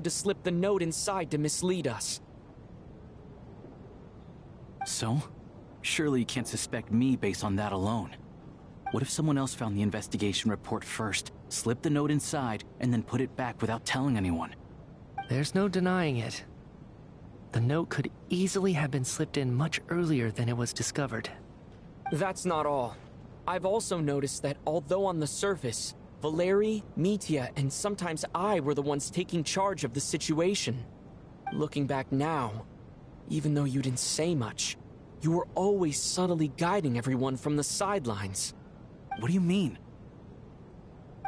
to slip the note inside to mislead us. So? Surely you can't suspect me based on that alone. What if someone else found the investigation report first, slipped the note inside, and then put it back without telling anyone? There's no denying it. The note could easily have been slipped in much earlier than it was discovered. That's not all. I've also noticed that although on the surface, Valeri, Mitya, and sometimes I were the ones taking charge of the situation. Looking back now, even though you didn't say much, you were always subtly guiding everyone from the sidelines. What do you mean?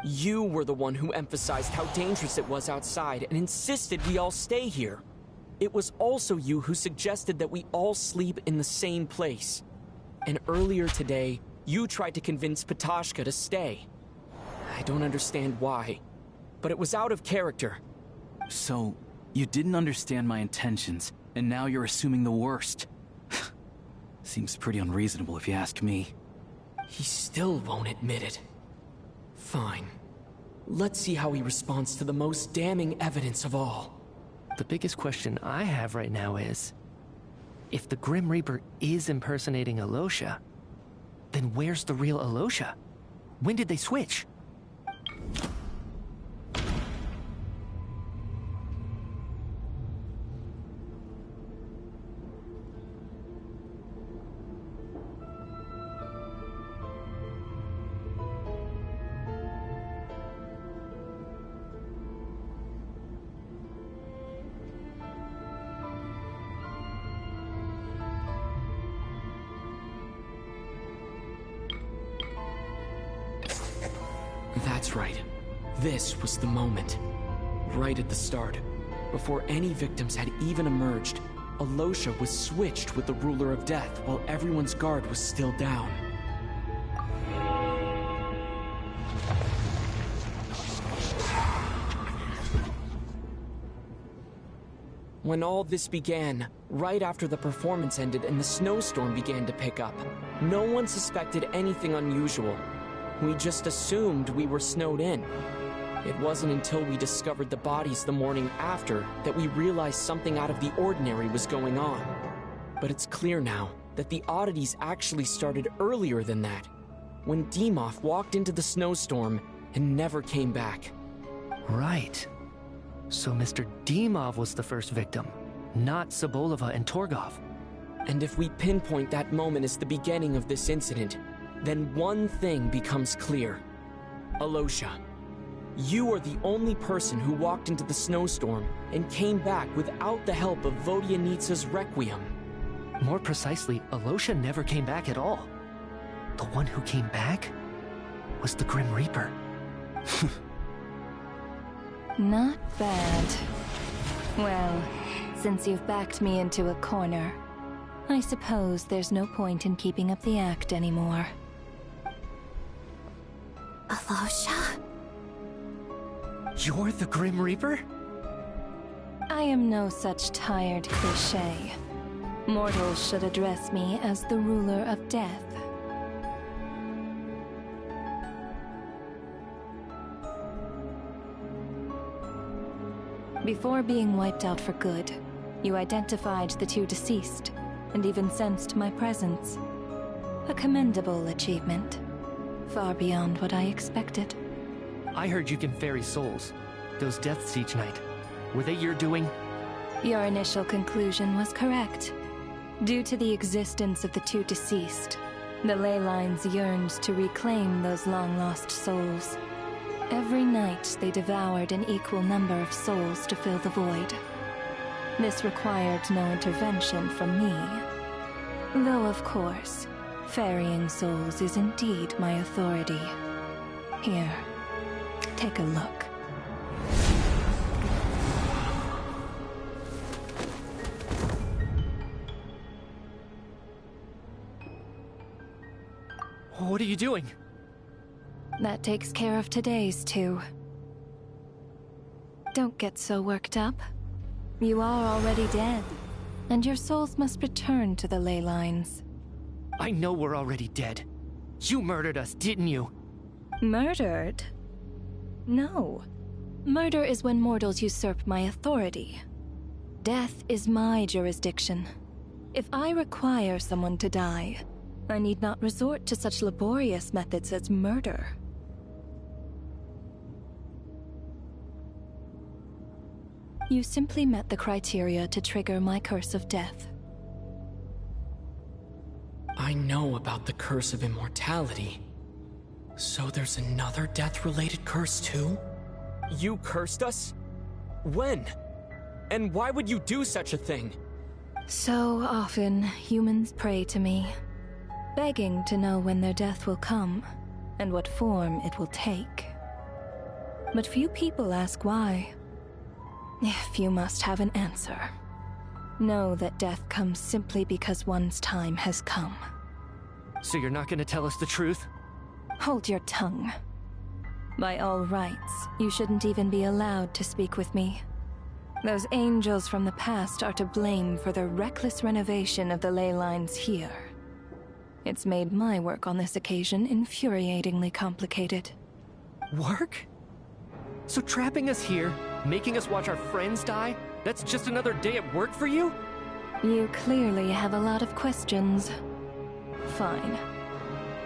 You were the one who emphasized how dangerous it was outside and insisted we all stay here. It was also you who suggested that we all sleep in the same place. And earlier today, you tried to convince Patashka to stay. I don't understand why, but it was out of character. So, you didn't understand my intentions, and now you're assuming the worst. Seems pretty unreasonable if you ask me. He still won't admit it. Fine. Let's see how he responds to the most damning evidence of all. The biggest question I have right now is, if the Grim Reaper is impersonating Alosha, then where's the real Alosha? When did they switch? That's right. This was the moment. Right at the start. Before any victims had even emerged, Alosha was switched with the Ruler of Death while everyone's guard was still down. When all this began, right after the performance ended and the snowstorm began to pick up, no one suspected anything unusual. We just assumed we were snowed in. It wasn't until we discovered the bodies the morning after that we realized something out of the ordinary was going on. But it's clear now that the oddities actually started earlier than that, when Dimov walked into the snowstorm and never came back. Right. So Mr. Dimov was the first victim, not Sobolova and Torgov. And if we pinpoint that moment as the beginning of this incident, then one thing becomes clear. Alosha, you are the only person who walked into the snowstorm and came back without the help of Vodyanitsa's Requiem. More precisely, Alosha never came back at all. The one who came back was the Grim Reaper. Not bad. Well, since you've backed me into a corner, I suppose there's no point in keeping up the act anymore. Alosha? You're the Grim Reaper? I am no such tired cliché. Mortals should address me as the Ruler of Death. Before being wiped out for good, you identified the two deceased, and even sensed my presence. A commendable achievement. Far beyond what I expected. I heard you can ferry souls. Those deaths each night. Were they your doing? Your initial conclusion was correct. Due to the existence of the two deceased, the ley lines yearned to reclaim those long-lost souls. Every night they devoured an equal number of souls to fill the void. This required no intervention from me. Though, of course, ferrying souls is indeed my authority. Here, take a look. What are you doing? That takes care of today's too. Don't get so worked up. You are already dead, and your souls must return to the ley lines. I know we're already dead. You murdered us, didn't you? Murdered? No. Murder is when mortals usurp my authority. Death is my jurisdiction. If I require someone to die, I need not resort to such laborious methods as murder. You simply met the criteria to trigger my curse of death. I know about the curse of immortality. So there's another death-related curse too? You cursed us? When? And why would you do such a thing? So often, humans pray to me, begging to know when their death will come, and what form it will take. But few people ask why. If you must have an answer, know that death comes simply because one's time has come. So you're not gonna tell us the truth? Hold your tongue. By all rights, you shouldn't even be allowed to speak with me. Those angels from the past are to blame for the reckless renovation of the ley lines here. It's made my work on this occasion infuriatingly complicated. Work? So trapping us here, making us watch our friends die, that's just another day at work for you? You clearly have a lot of questions. Fine.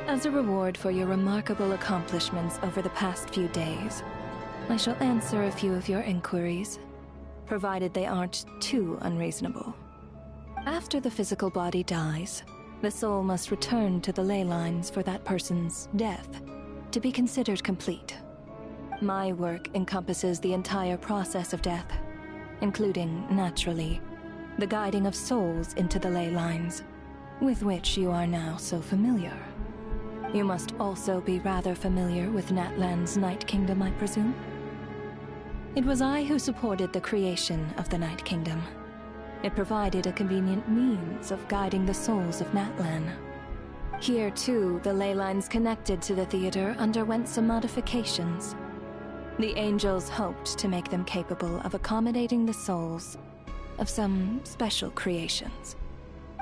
As a reward for your remarkable accomplishments over the past few days, I shall answer a few of your inquiries, provided they aren't too unreasonable. After the physical body dies, the soul must return to the ley lines for that person's death to be considered complete. My work encompasses the entire process of death, including, naturally, the guiding of souls into the ley lines, with which you are now so familiar. You must also be rather familiar with Natlan's Night Kingdom, I presume? It was I who supported the creation of the Night Kingdom. It provided a convenient means of guiding the souls of Natlan. Here, too, the ley lines connected to the theater underwent some modifications. The angels hoped to make them capable of accommodating the souls of some special creations.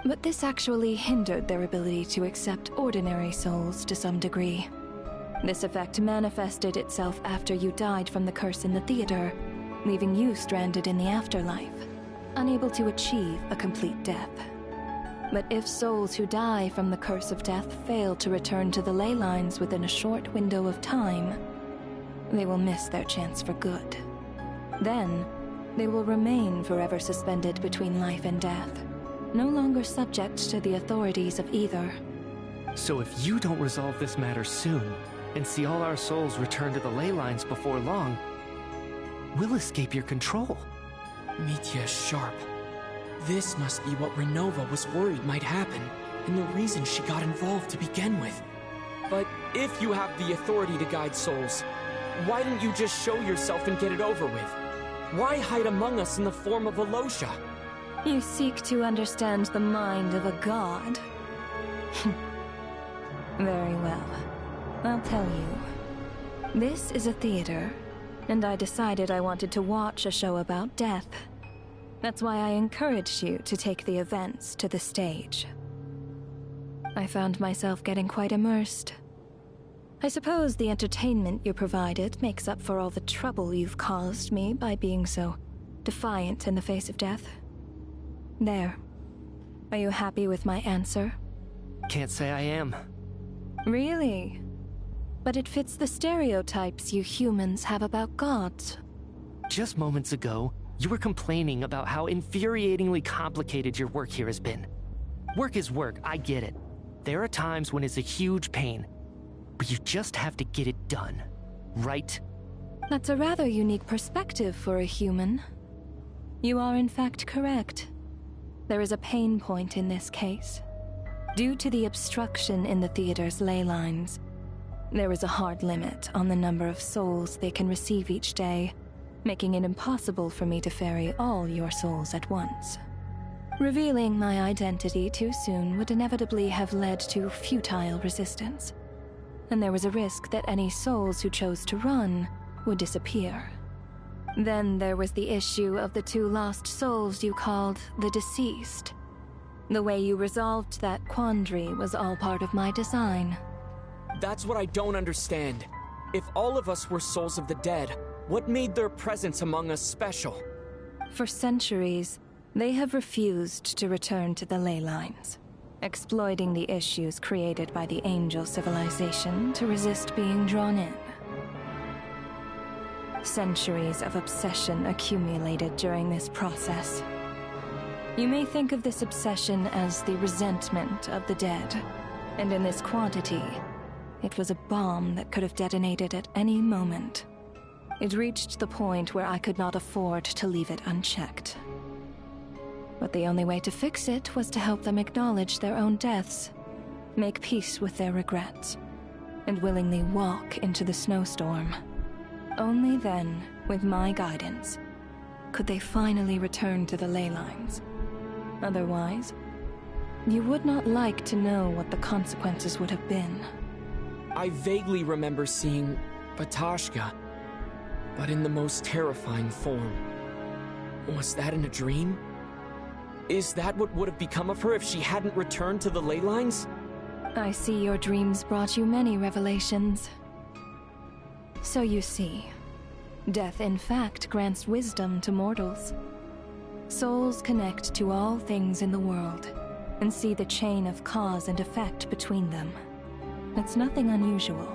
But this actually hindered their ability to accept ordinary souls to some degree. This effect manifested itself after you died from the curse in the theater, leaving you stranded in the afterlife, unable to achieve a complete death. But if souls who die from the curse of death fail to return to the ley lines within a short window of time, they will miss their chance for good. Then, they will remain forever suspended between life and death, no longer subject to the authorities of either. So if you don't resolve this matter soon, and see all our souls return to the ley lines before long, we'll escape your control. Mitya is sharp. This must be what Renova was worried might happen, and the reason she got involved to begin with. But if you have the authority to guide souls, why didn't you just show yourself and get it over with? Why hide among us in the form of Alosha? You seek to understand the mind of a god. Very well. I'll tell you. This is a theater, and I decided I wanted to watch a show about death. That's why I encouraged you to take the events to the stage. I found myself getting quite immersed. I suppose the entertainment you provided makes up for all the trouble you've caused me by being so defiant in the face of death. There. Are you happy with my answer? Can't say I am. Really? But it fits the stereotypes you humans have about gods. Just moments ago, you were complaining about how infuriatingly complicated your work here has been. Work is work, I get it. There are times when it's a huge pain, but you just have to get it done, right? That's a rather unique perspective for a human. You are in fact correct. There is a pain point in this case. Due to the obstruction in the theater's ley lines, there is a hard limit on the number of souls they can receive each day, making it impossible for me to ferry all your souls at once. Revealing my identity too soon would inevitably have led to futile resistance, and there was a risk that any souls who chose to run would disappear. Then there was the issue of the two lost souls you called the deceased. The way you resolved that quandary was all part of my design. That's what I don't understand. If all of us were souls of the dead, What made their presence among us special? For centuries, they have refused to return to the ley lines, exploiting the issues created by the angel civilization to resist being drawn in. Centuries of obsession accumulated during this process. You may think of this obsession as the resentment of the dead, and in this quantity, it was a bomb that could have detonated at any moment. It reached the point where I could not afford to leave it unchecked. But the only way to fix it was to help them acknowledge their own deaths, make peace with their regrets, and willingly walk into the snowstorm. Only then, with my guidance, could they finally return to the ley lines. Otherwise, you would not like to know what the consequences would have been. I vaguely remember seeing Batashka, but in the most terrifying form. Was that in a dream? Is that what would have become of her if she hadn't returned to the ley lines? I see your dreams brought you many revelations. So you see, death in fact grants wisdom to mortals. Souls connect to all things in the world and see the chain of cause and effect between them. It's nothing unusual.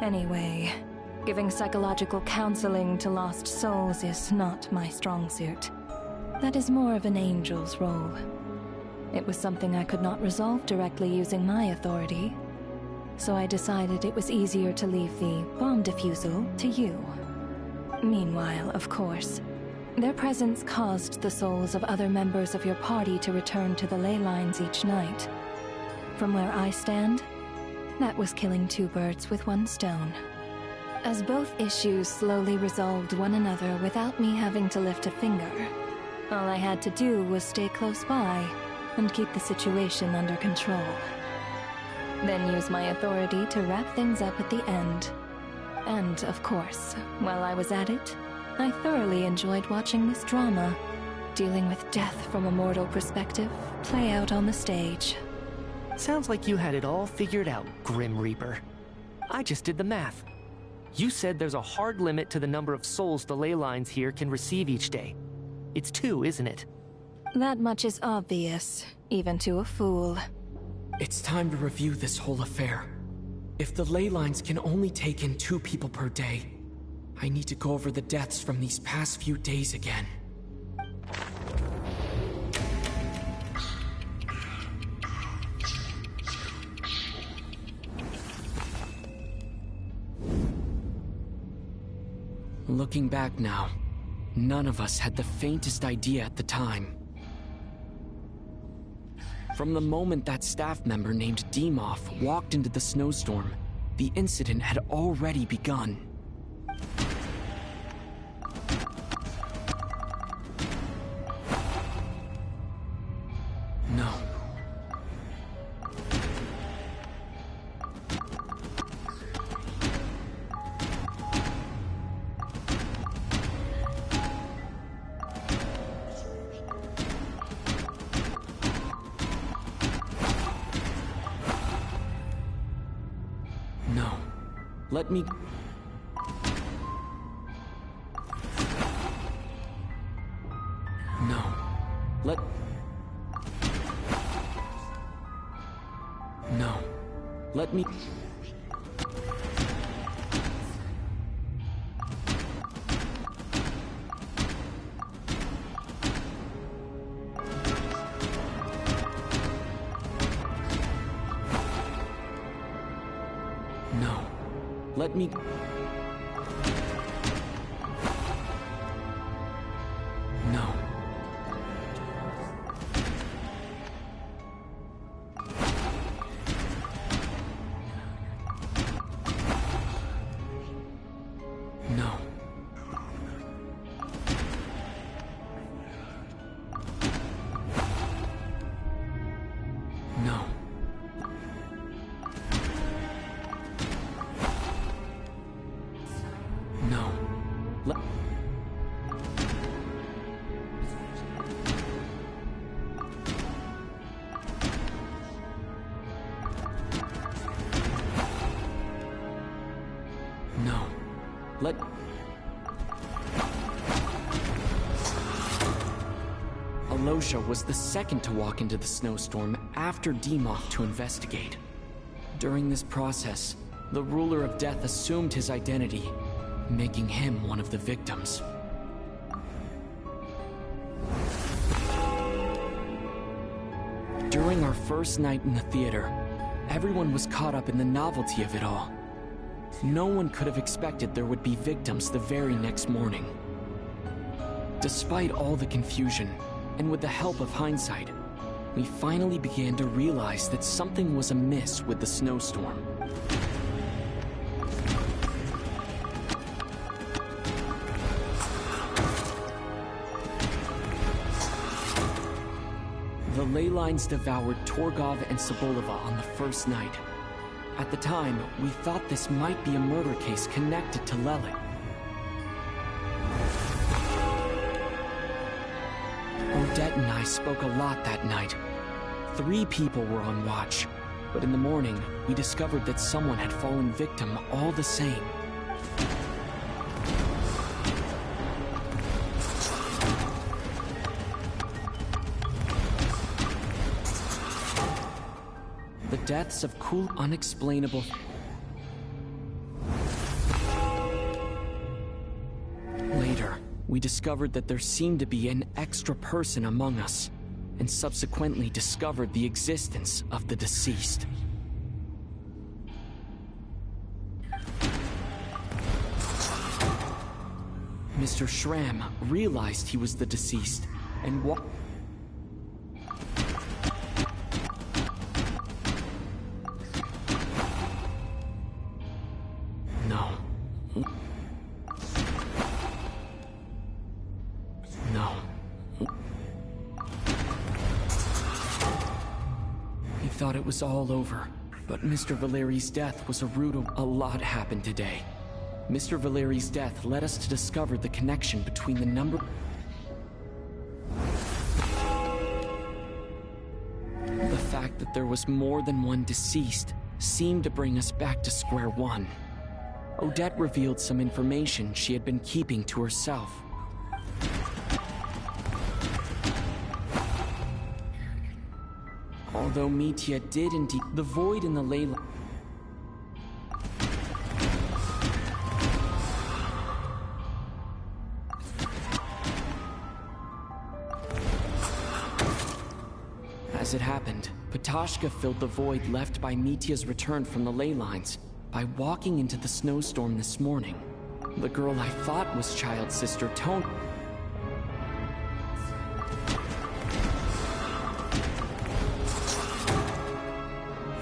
Anyway, giving psychological counseling to lost souls is not my strong suit. That is more of an angel's role. It was something I could not resolve directly using my authority, so I decided it was easier to leave the bomb defusal to you. Meanwhile, of course, their presence caused the souls of other members of your party to return to the ley lines each night. From where I stand, that was killing two birds with one stone. As both issues slowly resolved one another without me having to lift a finger, all I had to do was stay close by and keep the situation under control. Then use my authority to wrap things up at the end. And, of course, while I was at it, I thoroughly enjoyed watching this drama, dealing with death from a mortal perspective, play out on the stage. Sounds like you had it all figured out, Grim Reaper. I just did the math. You said there's a hard limit to the number of souls the ley lines here can receive each day. It's 2, isn't it? That much is obvious, even to a fool. It's time to review this whole affair. If the ley lines can only take in 2 people per day, I need to go over the deaths from these past few days again. Looking back now, none of us had the faintest idea at the time. From the moment that staff member named Dimov walked into the snowstorm, the incident had already begun. No. No. Let me... No. Let... No. Let me... No. Let me... No. No. No. Alosha was the second to walk into the snowstorm after Demoth to investigate. During this process, the ruler of death assumed his identity, making him one of the victims. During our first night in the theater, everyone was caught up in the novelty of it all. No one could have expected there would be victims the very next morning. Despite all the confusion, and with the help of hindsight, we finally began to realize that something was amiss with the snowstorm. The ley lines devoured Torgov and Sobolova on the first night. At the time, we thought this might be a murder case connected to Lelik. Odette and I spoke a lot that night. 3 people were on watch, but in the morning, we discovered that someone had fallen victim all the same. The deaths of cool, unexplainable... Later, we discovered that there seemed to be an extra person among us, and subsequently discovered the existence of the deceased. Mr. Schramm realized he was the deceased, and thought it was all over, but Mr. Valeri's death was a root of... A lot happened today. Mr. Valeri's death led us to discover the connection between the number... The fact that there was more than one deceased seemed to bring us back to square one. Odette revealed some information she had been keeping to herself. Although Mitya did indeed... The void in the ley... As it happened, Ptashka filled the void left by Mitya's return from the ley lines by walking into the snowstorm this morning. The girl I thought was Child's sister, Tone...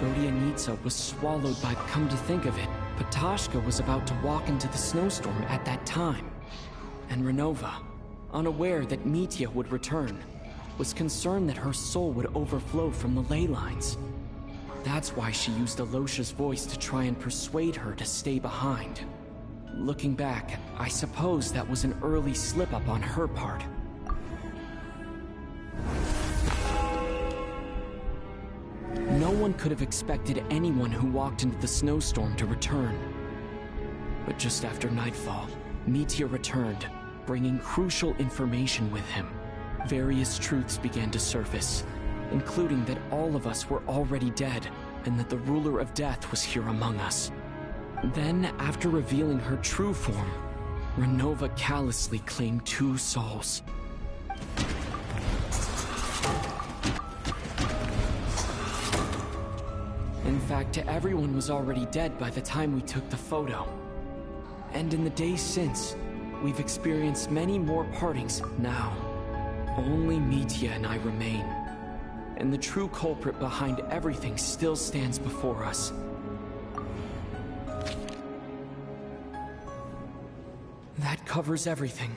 Vodyanitsa was swallowed by... Come to think of it, Ptashka was about to walk into the snowstorm at that time. And Renova, unaware that Mitya would return, was concerned that her soul would overflow from the ley lines. That's why she used Alosha's voice to try and persuade her to stay behind. Looking back, I suppose that was an early slip-up on her part. No one could have expected anyone who walked into the snowstorm to return. But just after nightfall, Mitya returned, bringing crucial information with him. Various truths began to surface, including that all of us were already dead, and that the ruler of death was here among us. Then, after revealing her true form, Renova callously claimed 2 souls. In fact, everyone was already dead by the time we took the photo. And in the days since, we've experienced many more partings. Now, only Mitya and I remain. And the true culprit behind everything still stands before us. That covers everything.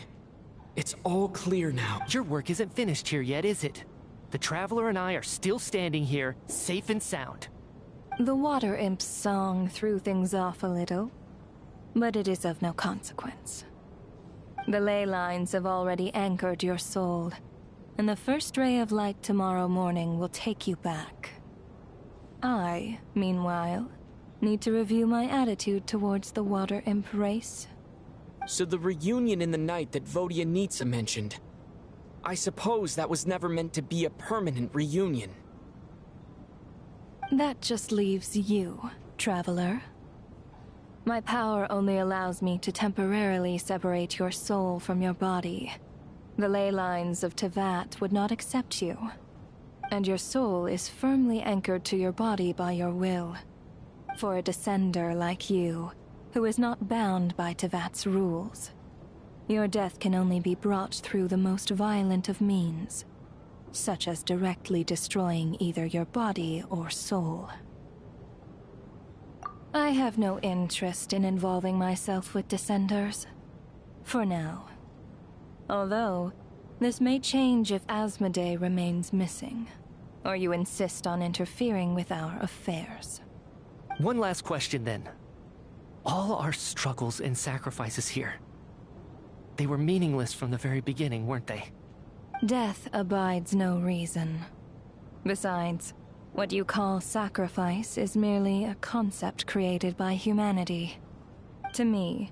It's all clear now. Your work isn't finished here yet, is it? The Traveler and I are still standing here, safe and sound. The Water Imp's song threw things off a little, but it is of no consequence. The ley lines have already anchored your soul, and the first ray of light tomorrow morning will take you back. I, meanwhile, need to review my attitude towards the Water Imp race. So the reunion in the night that Vodyanitsa mentioned, I suppose that was never meant to be a permanent reunion. That just leaves you, traveler. My power only allows me to temporarily separate your soul from your body. The ley lines of Teyvat would not accept you, and your soul is firmly anchored to your body by your will. For a descender like you, who is not bound by Teyvat's rules, your death can only be brought through the most violent of means, such as directly destroying either your body or soul. I have no interest in involving myself with Descenders, for now. Although, this may change if Asmodee remains missing, or you insist on interfering with our affairs. One last question then. All our struggles and sacrifices here, they were meaningless from the very beginning, weren't they? Death abides no reason. Besides, what you call sacrifice is merely a concept created by humanity. To me,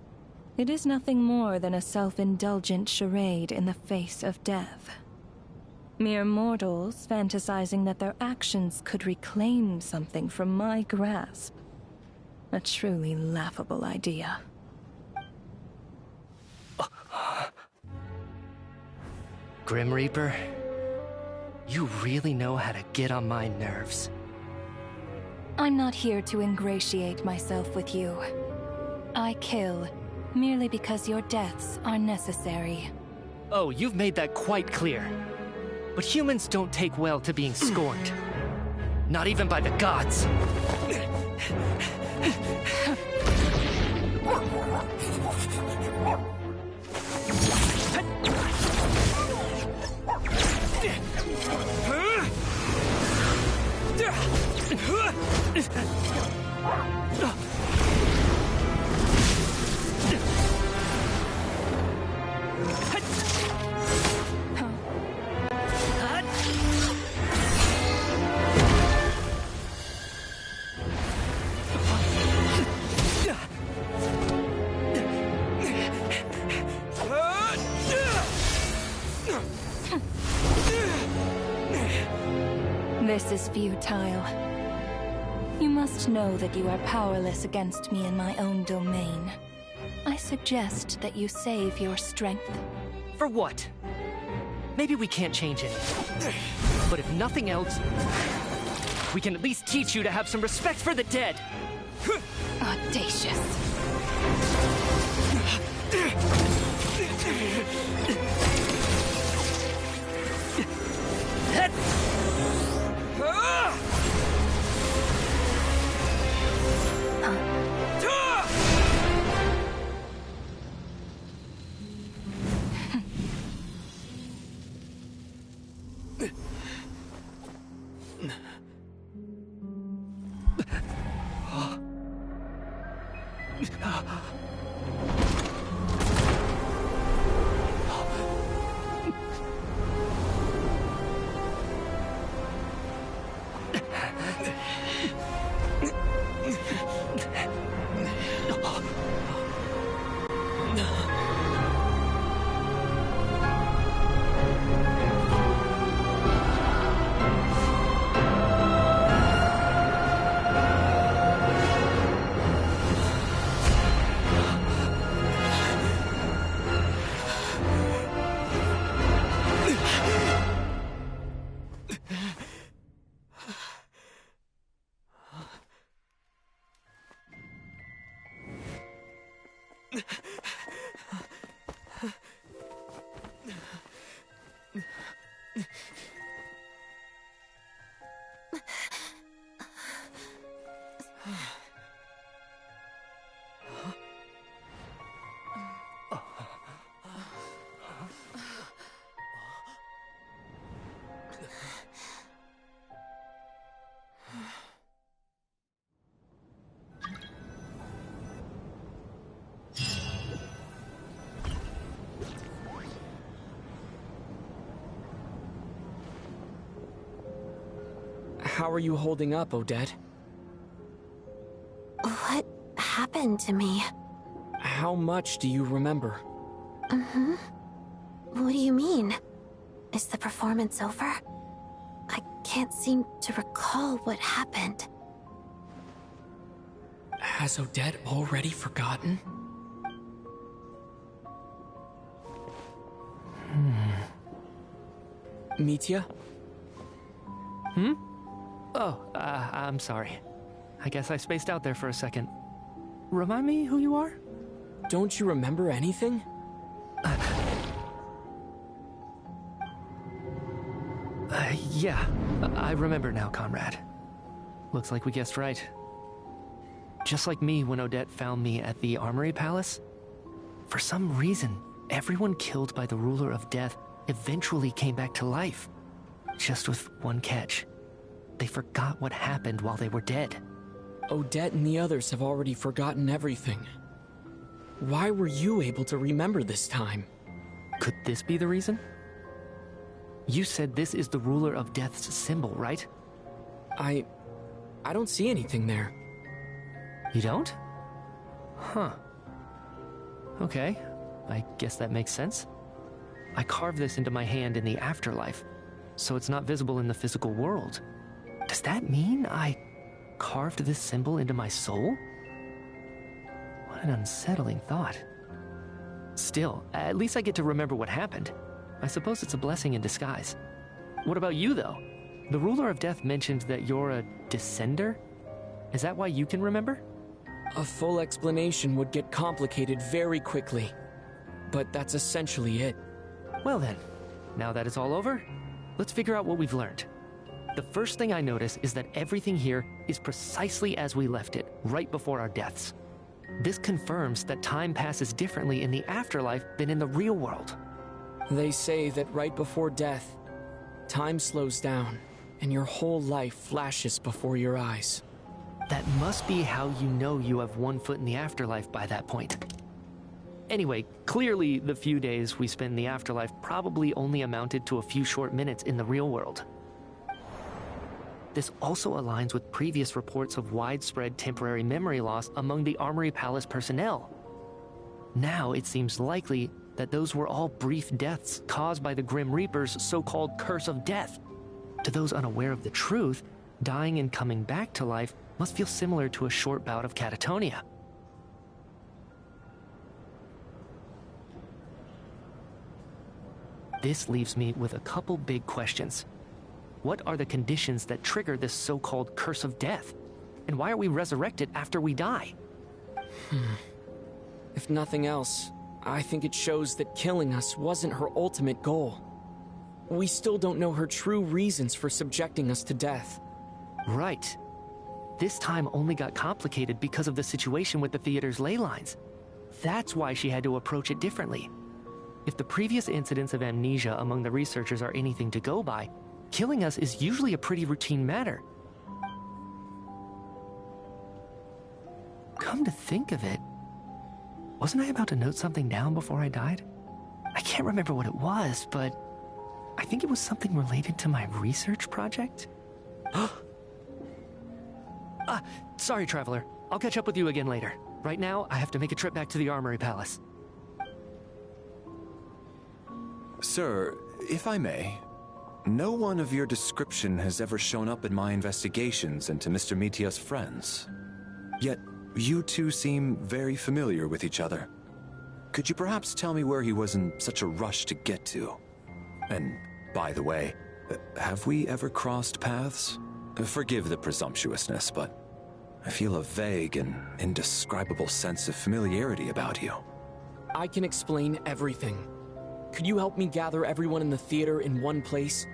it is nothing more than a self-indulgent charade in the face of death. Mere mortals fantasizing that their actions could reclaim something from my grasp. A truly laughable idea. Grim Reaper, you really know how to get on my nerves. I'm not here to ingratiate myself with you. I kill merely because your deaths are necessary. Oh, you've made that quite clear. But humans don't take well to being scorned. Not even by the gods. This is futile. You must know that you are powerless against me in my own domain. I suggest that you save your strength. For what? Maybe we can't change it. But if nothing else, we can at least teach you to have some respect for the dead. Audacious. How are you holding up, Odette? What happened to me? How much do you remember? What do you mean? Is the performance over? I can't seem to recall what happened. Has Odette already forgotten? Mitya? Oh, I'm sorry. I guess I spaced out there for a second. Remind me who you are? Don't you remember anything? Yeah, I remember now, comrade. Looks like we guessed right. Just like me when Odette found me at the Armory Palace, for some reason, everyone killed by the Ruler of Death eventually came back to life. Just with one catch. They forgot what happened while they were dead. Odette and the others have already forgotten everything. Why were you able to remember this time? Could this be the reason? You said this is the Ruler of Death's symbol, right? I don't see anything there. You don't? Huh. Okay, I guess that makes sense. I carved this into my hand in the afterlife, so it's not visible in the physical world. Does that mean I carved this symbol into my soul? What an unsettling thought. Still, at least I get to remember what happened. I suppose it's a blessing in disguise. What about you, though? The Ruler of Death mentioned that you're a descender? Is that why you can remember? A full explanation would get complicated very quickly. But that's essentially it. Well then, now that it's all over, let's figure out what we've learned. The first thing I notice is that everything here is precisely as we left it, right before our deaths. This confirms that time passes differently in the afterlife than in the real world. They say that right before death, time slows down, and your whole life flashes before your eyes. That must be how you know you have one foot in the afterlife by that point. Anyway, clearly the few days we spend in the afterlife probably only amounted to a few short minutes in the real world. This also aligns with previous reports of widespread temporary memory loss among the Armory Palace personnel. Now it seems likely that those were all brief deaths caused by the Grim Reaper's so-called curse of death. To those unaware of the truth, dying and coming back to life must feel similar to a short bout of catatonia. This leaves me with a couple big questions. What are the conditions that trigger this so-called curse of death? And why are we resurrected after we die? If nothing else, I think it shows that killing us wasn't her ultimate goal. We still don't know her true reasons for subjecting us to death. Right. This time only got complicated because of the situation with the theater's ley lines. That's why she had to approach it differently. If the previous incidents of amnesia among the researchers are anything to go by, killing us is usually a pretty routine matter. Come to think of it, wasn't I about to note something down before I died? I can't remember what it was, but I think it was something related to my research project. Sorry, Traveler. I'll catch up with you again later. Right now, I have to make a trip back to the Armory Palace. Sir, if I may, no one of your description has ever shown up in my investigations into Mr. Mitya's friends. Yet, you two seem very familiar with each other. Could you perhaps tell me where he was in such a rush to get to? And, by the way, have we ever crossed paths? Forgive the presumptuousness, but I feel a vague and indescribable sense of familiarity about you. I can explain everything. Could you help me gather everyone in the theater in one place?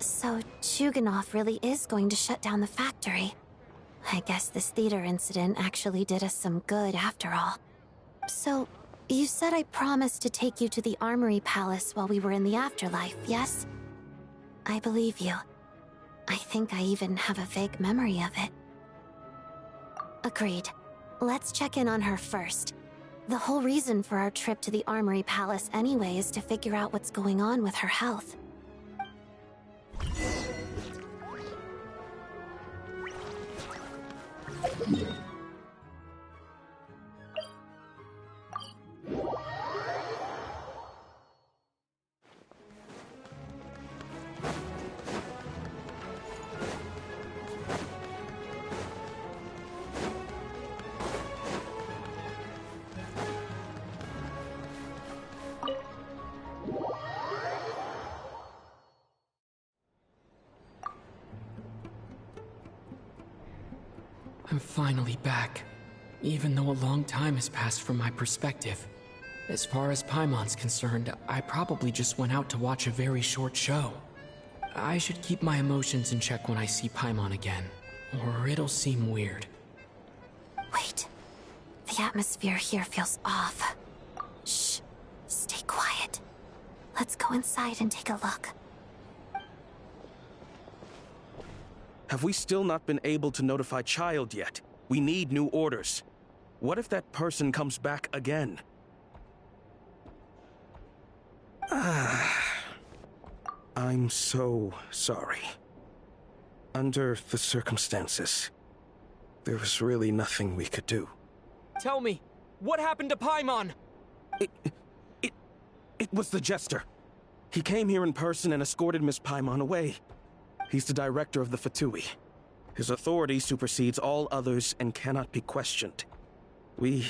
So Chuganov really is going to shut down the factory. I guess this theater incident actually did us some good after all. So, you said I promised to take you to the Armory Palace while we were in the afterlife, yes? I believe you. I think I even have a vague memory of it. Agreed. Let's check in on her first. The whole reason for our trip to the Armory Palace anyway is to figure out what's going on with her health. I'm finally back, even though a long time has passed from my perspective. As far as Paimon's concerned, I probably just went out to watch a very short show. I should keep my emotions in check when I see Paimon again, or it'll seem weird. Wait. The atmosphere here feels off. Shh. Stay quiet. Let's go inside and take a look. Have we still not been able to notify Child yet? We need new orders. What if that person comes back again? I'm so sorry. Under the circumstances, there was really nothing we could do. Tell me, what happened to Paimon? It was the Jester. He came here in person and escorted Miss Paimon away. He's the director of the Fatui. His authority supersedes all others and cannot be questioned. There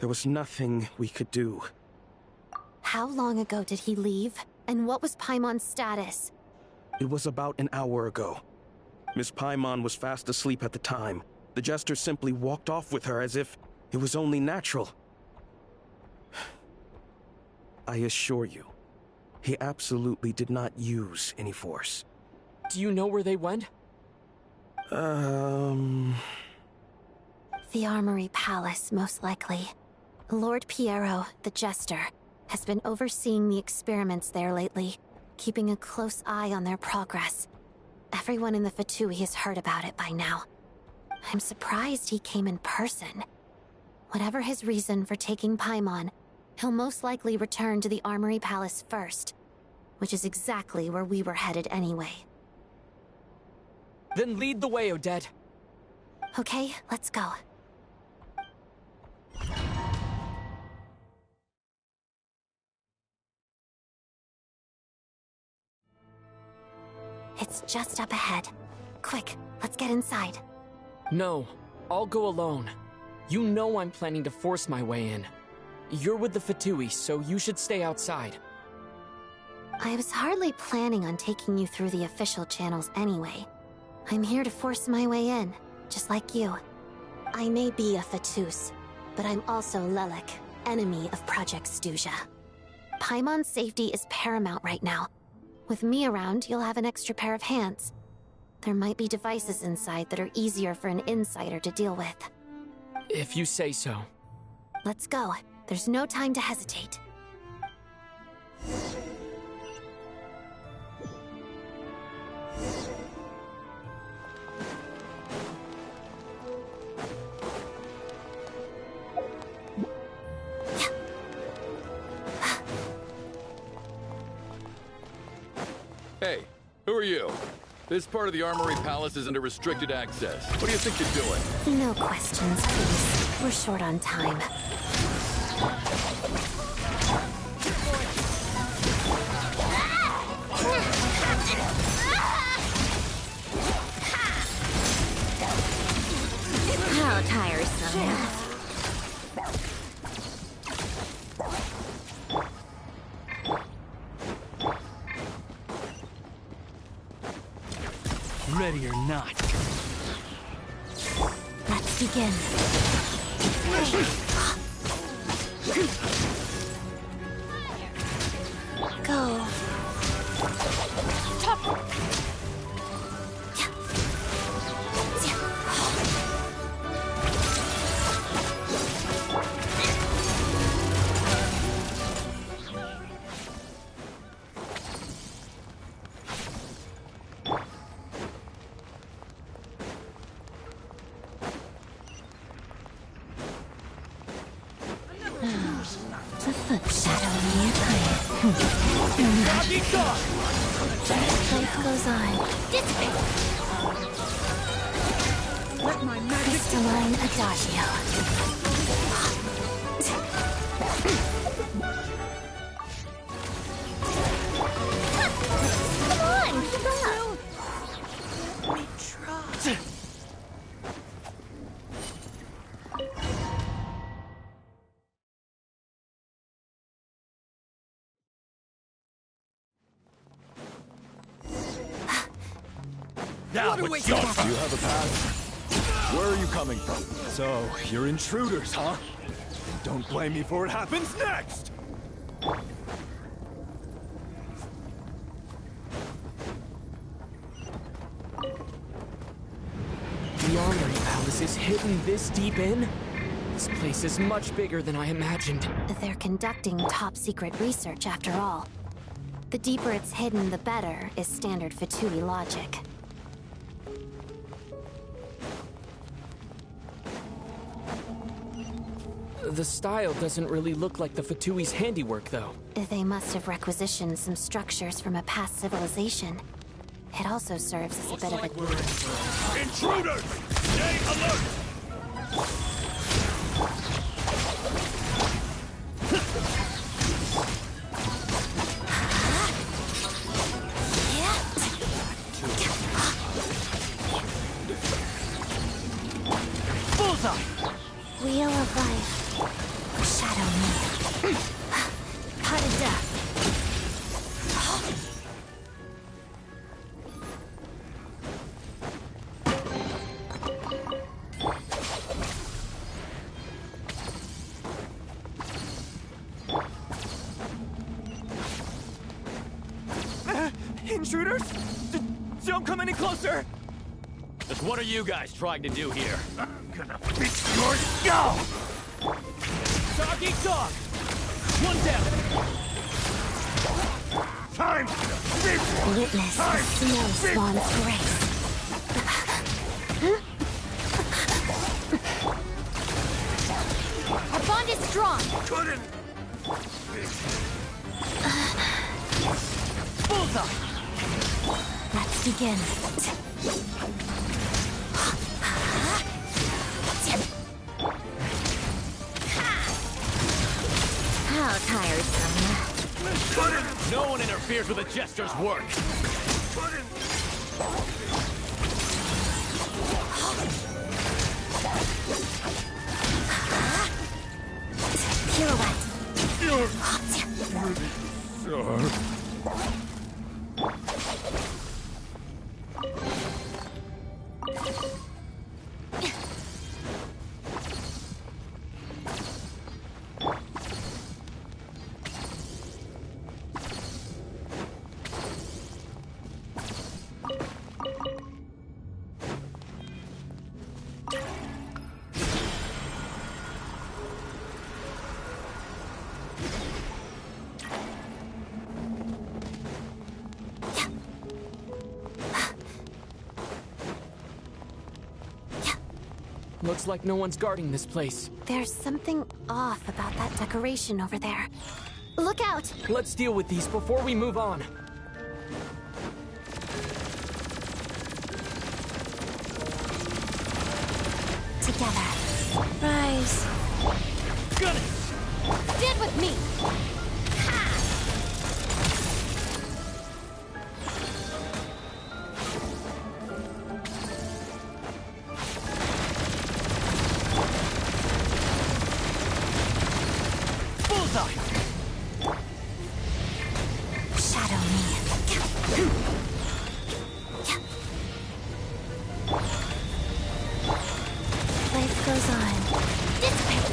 was nothing we could do. How long ago did he leave? And what was Paimon's status? It was about an hour ago. Miss Paimon was fast asleep at the time. The Jester simply walked off with her as if it was only natural. I assure you, he absolutely did not use any force. Do you know where they went? The Armory Palace, most likely. Lord Piero, the Jester, has been overseeing the experiments there lately, keeping a close eye on their progress. Everyone in the Fatui has heard about it by now. I'm surprised he came in person. Whatever his reason for taking Paimon, he'll most likely return to the Armory Palace first, which is exactly where we were headed anyway. Then lead the way, Odette. Okay, let's go. It's just up ahead. Quick, let's get inside. No, I'll go alone. You know I'm planning to force my way in. You're with the Fatui, so you should stay outside. I was hardly planning on taking you through the official channels anyway. I'm here to force my way in, just like you. I may be a Fatus, but I'm also Lelek, enemy of Project Stuzha. Paimon's safety is paramount right now. With me around, you'll have an extra pair of hands. There might be devices inside that are easier for an insider to deal with. If you say so. Let's go. There's no time to hesitate. Hey, who are you? This part of the Armory Palace is under restricted access. What do you think you're doing? No questions, please. We're short on time. How tiresome. Ready or not. Let's begin. Go. Shadow nearby. Life goes on. Let my magic Crystalline Adagio. Come on, keep up. we try. What are we do you doing? have a pass? Where are you coming from? So, you're intruders, huh? Don't blame me for what happens next! The Armory Palace is hidden this deep in? This place is much bigger than I imagined. They're conducting top-secret research after all. The deeper it's hidden, the better, is standard Fatui logic. The style doesn't really look like the Fatui's handiwork, though. They must have requisitioned some structures from a past civilization. It also serves as a bit of a... Intruders! Stay alert! Bullseye! Wheel of Life. Shadow me. Cut of Death. Intruders? Don't come any closer! Just what are you guys trying to do here? I'm gonna fix your skull! Dog eat dog! One down! Time to fix Witness the snow spawn's grace. Our bond is strong. couldn't! Bullseye! Let's begin. How tiresome. No one interferes with a jester's work! Pirouette. Looks like no one's guarding this place. There's something off about that decoration over there. Look out! Let's deal with these before we move on. Together. Rise. Gun it! Stand with me. Bullseye! Shadow me. Life goes on. Dissipate.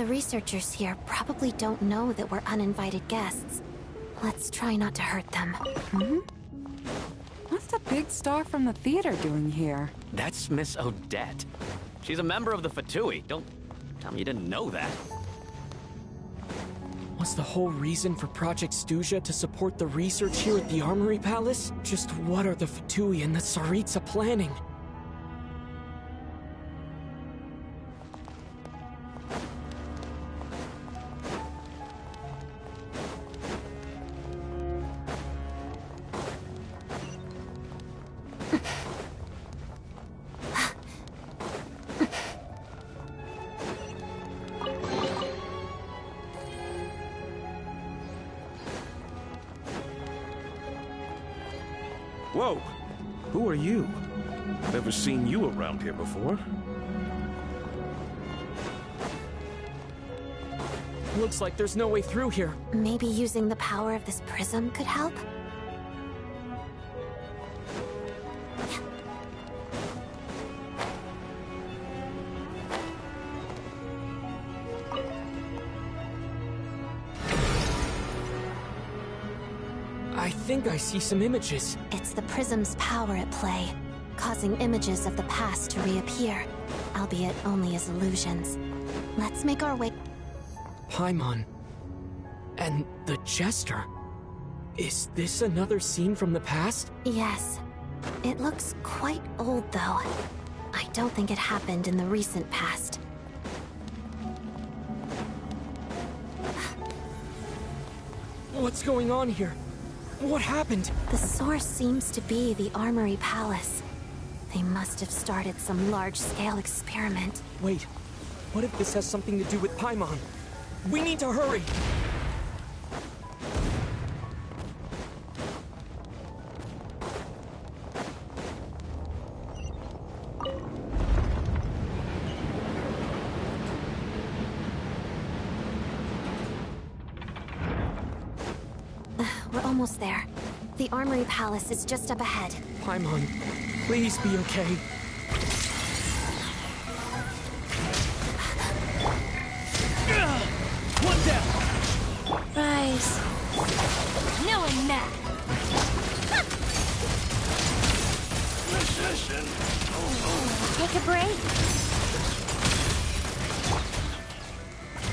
The researchers here probably don't know that we're uninvited guests. Let's try not to hurt them. What's the big star from the theater doing here? That's Miss Odette. She's a member of the Fatui. Don't tell me you didn't know that. Was the whole reason for Project Stuja to support the research here at the Armory Palace? Just what are the Fatui and the Tsaritsa planning? Whoa! Who are you? Never seen you around here before. Looks like there's no way through here. Maybe using the power of this prism could help? I think I see some images. It's the prism's power at play, causing images of the past to reappear, albeit only as illusions. Let's make our way. Paimon. And the Jester. Is this another scene from the past? Yes. It looks quite old, though. I don't think it happened in the recent past. What's going on here? What happened? The source seems to be the Armory Palace. They must have started some large-scale experiment. Wait, what if this has something to do with Paimon? We need to hurry! We're almost there. The Armory Palace is just up ahead. Paimon, please be okay. One down! Rise. Knowing that. Take a break.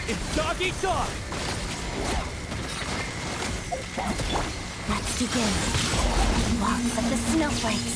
It's dog eat dog! Let's begin. Waltz of the snowflakes.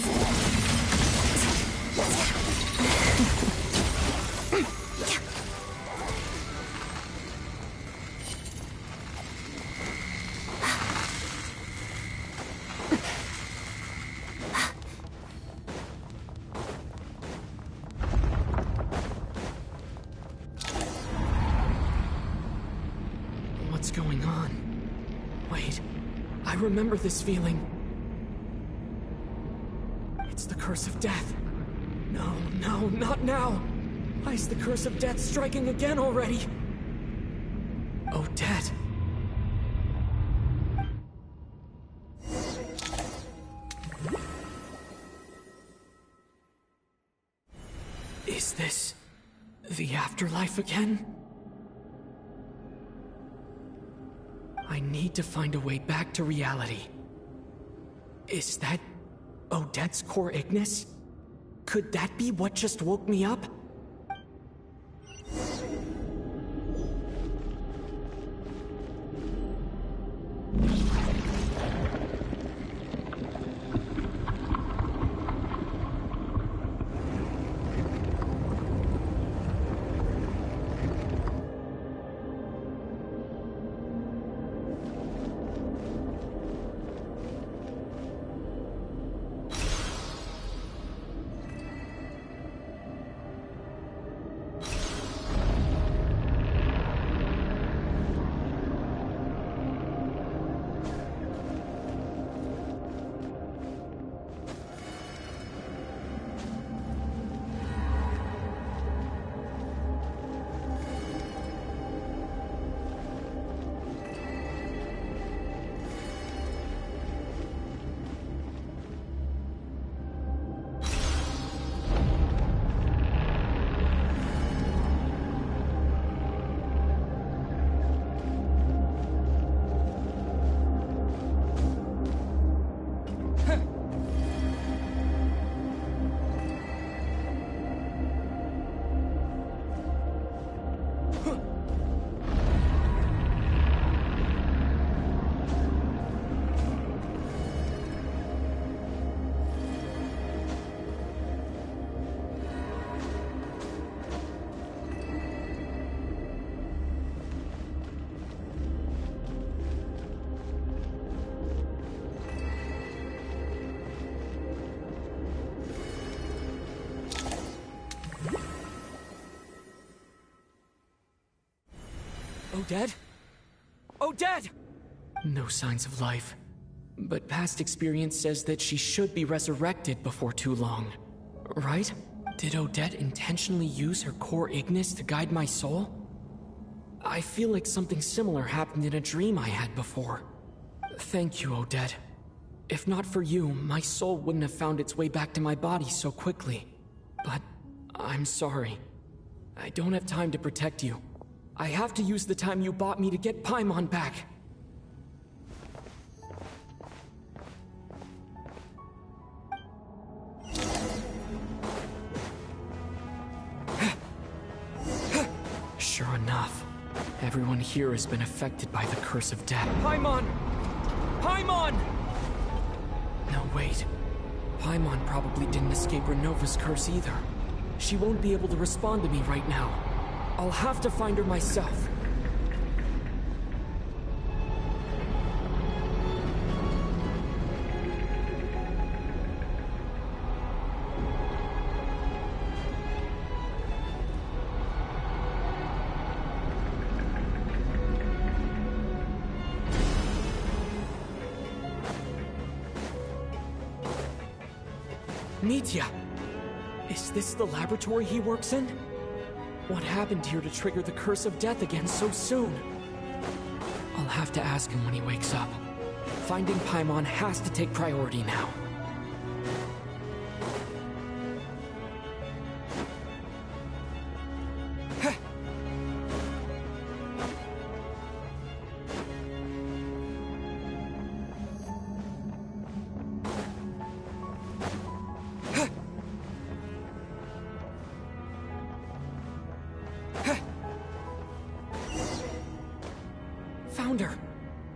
What's going on? Wait, I remember this feeling. It's the curse of death. No, no, not now. Why is the curse of death striking again already? Odette. Is this the afterlife again? I need to find a way back to reality. Is that Odette's core Ignis? Could that be what just woke me up? Odette? Odette! No signs of life. But past experience says that she should be resurrected before too long. Right? Did Odette intentionally use her core Ignis to guide my soul? I feel like something similar happened in a dream I had before. Thank you, Odette. If not for you, my soul wouldn't have found its way back to my body so quickly. But I'm sorry. I don't have time to protect you. I have to use the time you bought me to get Paimon back. Sure enough, everyone here has been affected by the curse of death. Paimon! Paimon! No, wait. Paimon probably didn't escape Renova's curse either. She won't be able to respond to me right now. I'll have to find her myself. Mitya! Is this the laboratory he works in? What happened here to trigger the curse of death again so soon? I'll have to ask him when he wakes up. Finding Paimon has to take priority now. Found her!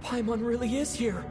Paimon really is here!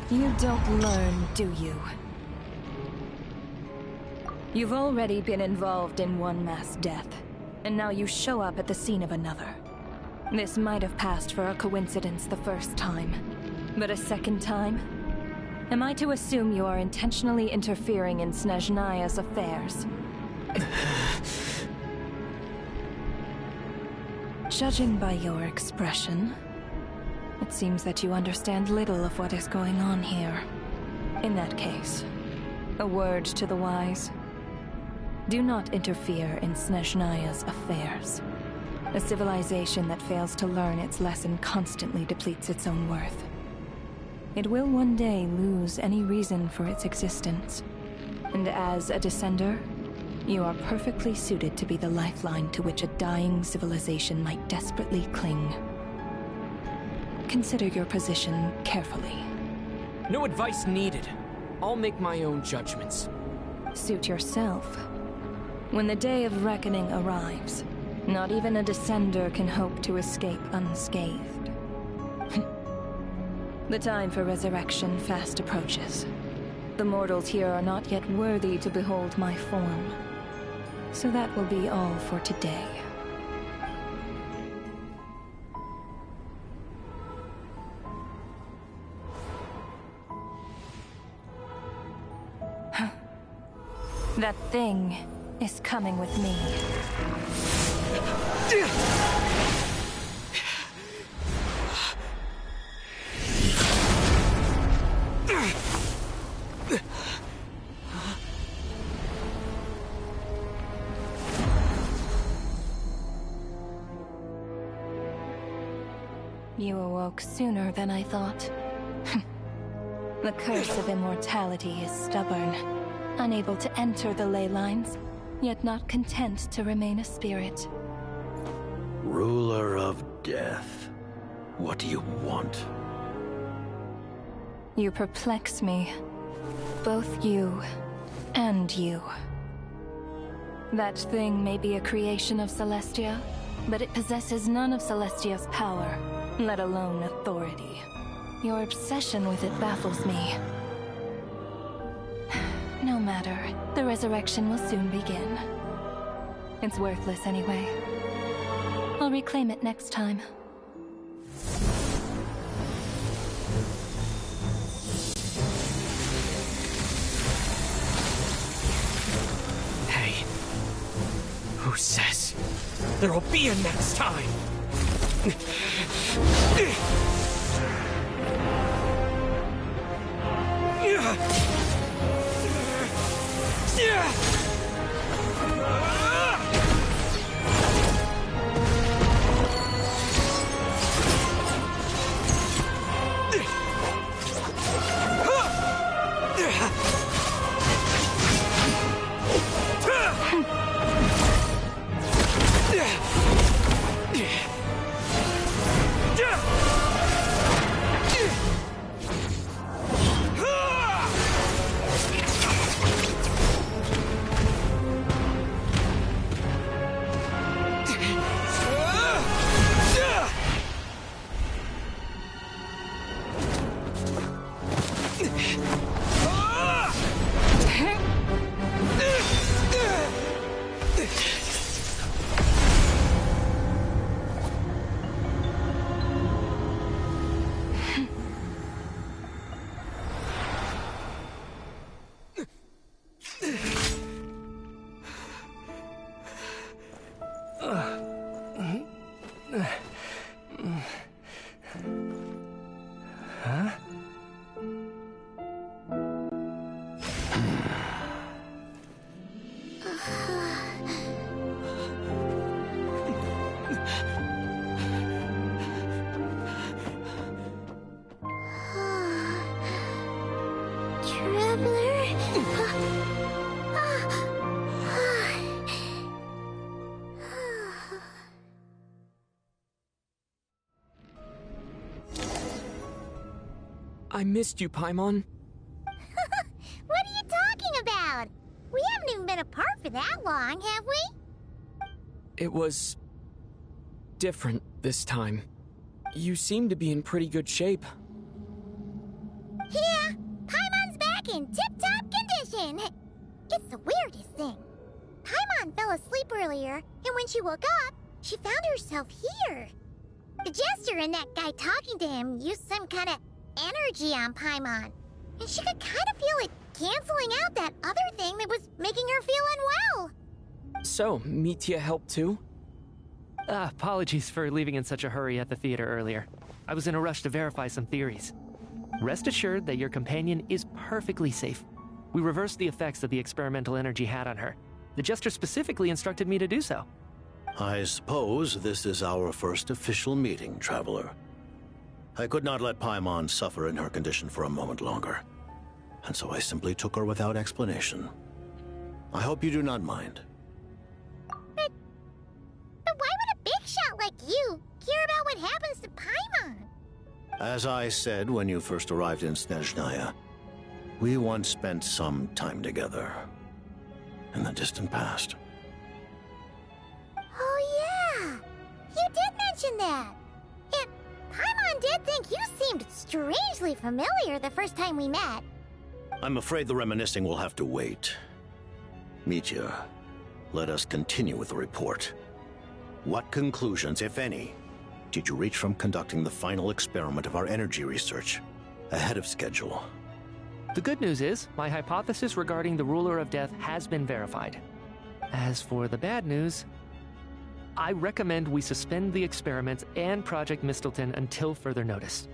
You don't learn, do you? You've already been involved in one mass death, and now you show up at the scene of another. This might have passed for a coincidence the first time, but a second time? Am I to assume you are intentionally interfering in Snezhnaya's affairs? Judging by your expression, it seems that you understand little of what is going on here. In that case, a word to the wise. Do not interfere in Snezhnaya's affairs. A civilization that fails to learn its lesson constantly depletes its own worth. It will one day lose any reason for its existence. And as a descender, you are perfectly suited to be the lifeline to which a dying civilization might desperately cling. Consider your position carefully. No advice needed. I'll make my own judgments. Suit yourself. When the day of reckoning arrives, not even a descender can hope to escape unscathed. The time for resurrection fast approaches. The mortals here are not yet worthy to behold my form. So that will be all for today. That thing is coming with me. You awoke sooner than I thought. The curse of immortality is stubborn, unable to enter the ley lines, yet not content to remain a spirit. Ruler of Death, what do you want? You perplex me. Both you and you. That thing may be a creation of Celestia, but it possesses none of Celestia's power, let alone authority. Your obsession with it baffles me. No matter, the resurrection will soon begin. It's worthless anyway. I'll reclaim it next time. Hey, who says there'll be a next time? I missed you, Paimon. What are you talking about? We haven't even been apart for that long, have we? It was different this time. You seem to be in pretty good shape. Yeah, Paimon's back in tip-top condition. It's the weirdest thing. Paimon fell asleep earlier, and when she woke up, she found herself here. The Jester and that guy talking to him used some kind of energy on Paimon, and she could kind of feel it canceling out that other thing that was making her feel unwell. So, Mitya helped too? Apologies for leaving in such a hurry at the theater earlier. I was in a rush to verify some theories. Rest assured that your companion is perfectly safe. We reversed the effects that the experimental energy had on her. The Jester specifically instructed me to do so. I suppose this is our first official meeting, Traveler. I could not let Paimon suffer in her condition for a moment longer, and so I simply took her without explanation. I hope you do not mind. But why would a big shot like you care about what happens to Paimon? As I said when you first arrived in Snezhnaya, we once spent some time together in the distant past. Oh yeah, you did mention that. And Paimon did think you seemed strangely familiar the first time we met. I'm afraid the reminiscing will have to wait. Mitya, let us continue with the report. What conclusions, if any, did you reach from conducting the final experiment of our energy research ahead of schedule? The good news is, my hypothesis regarding the Ruler of Death has been verified. As for the bad news, I recommend we suspend the experiments and Project Mistleton until further notice.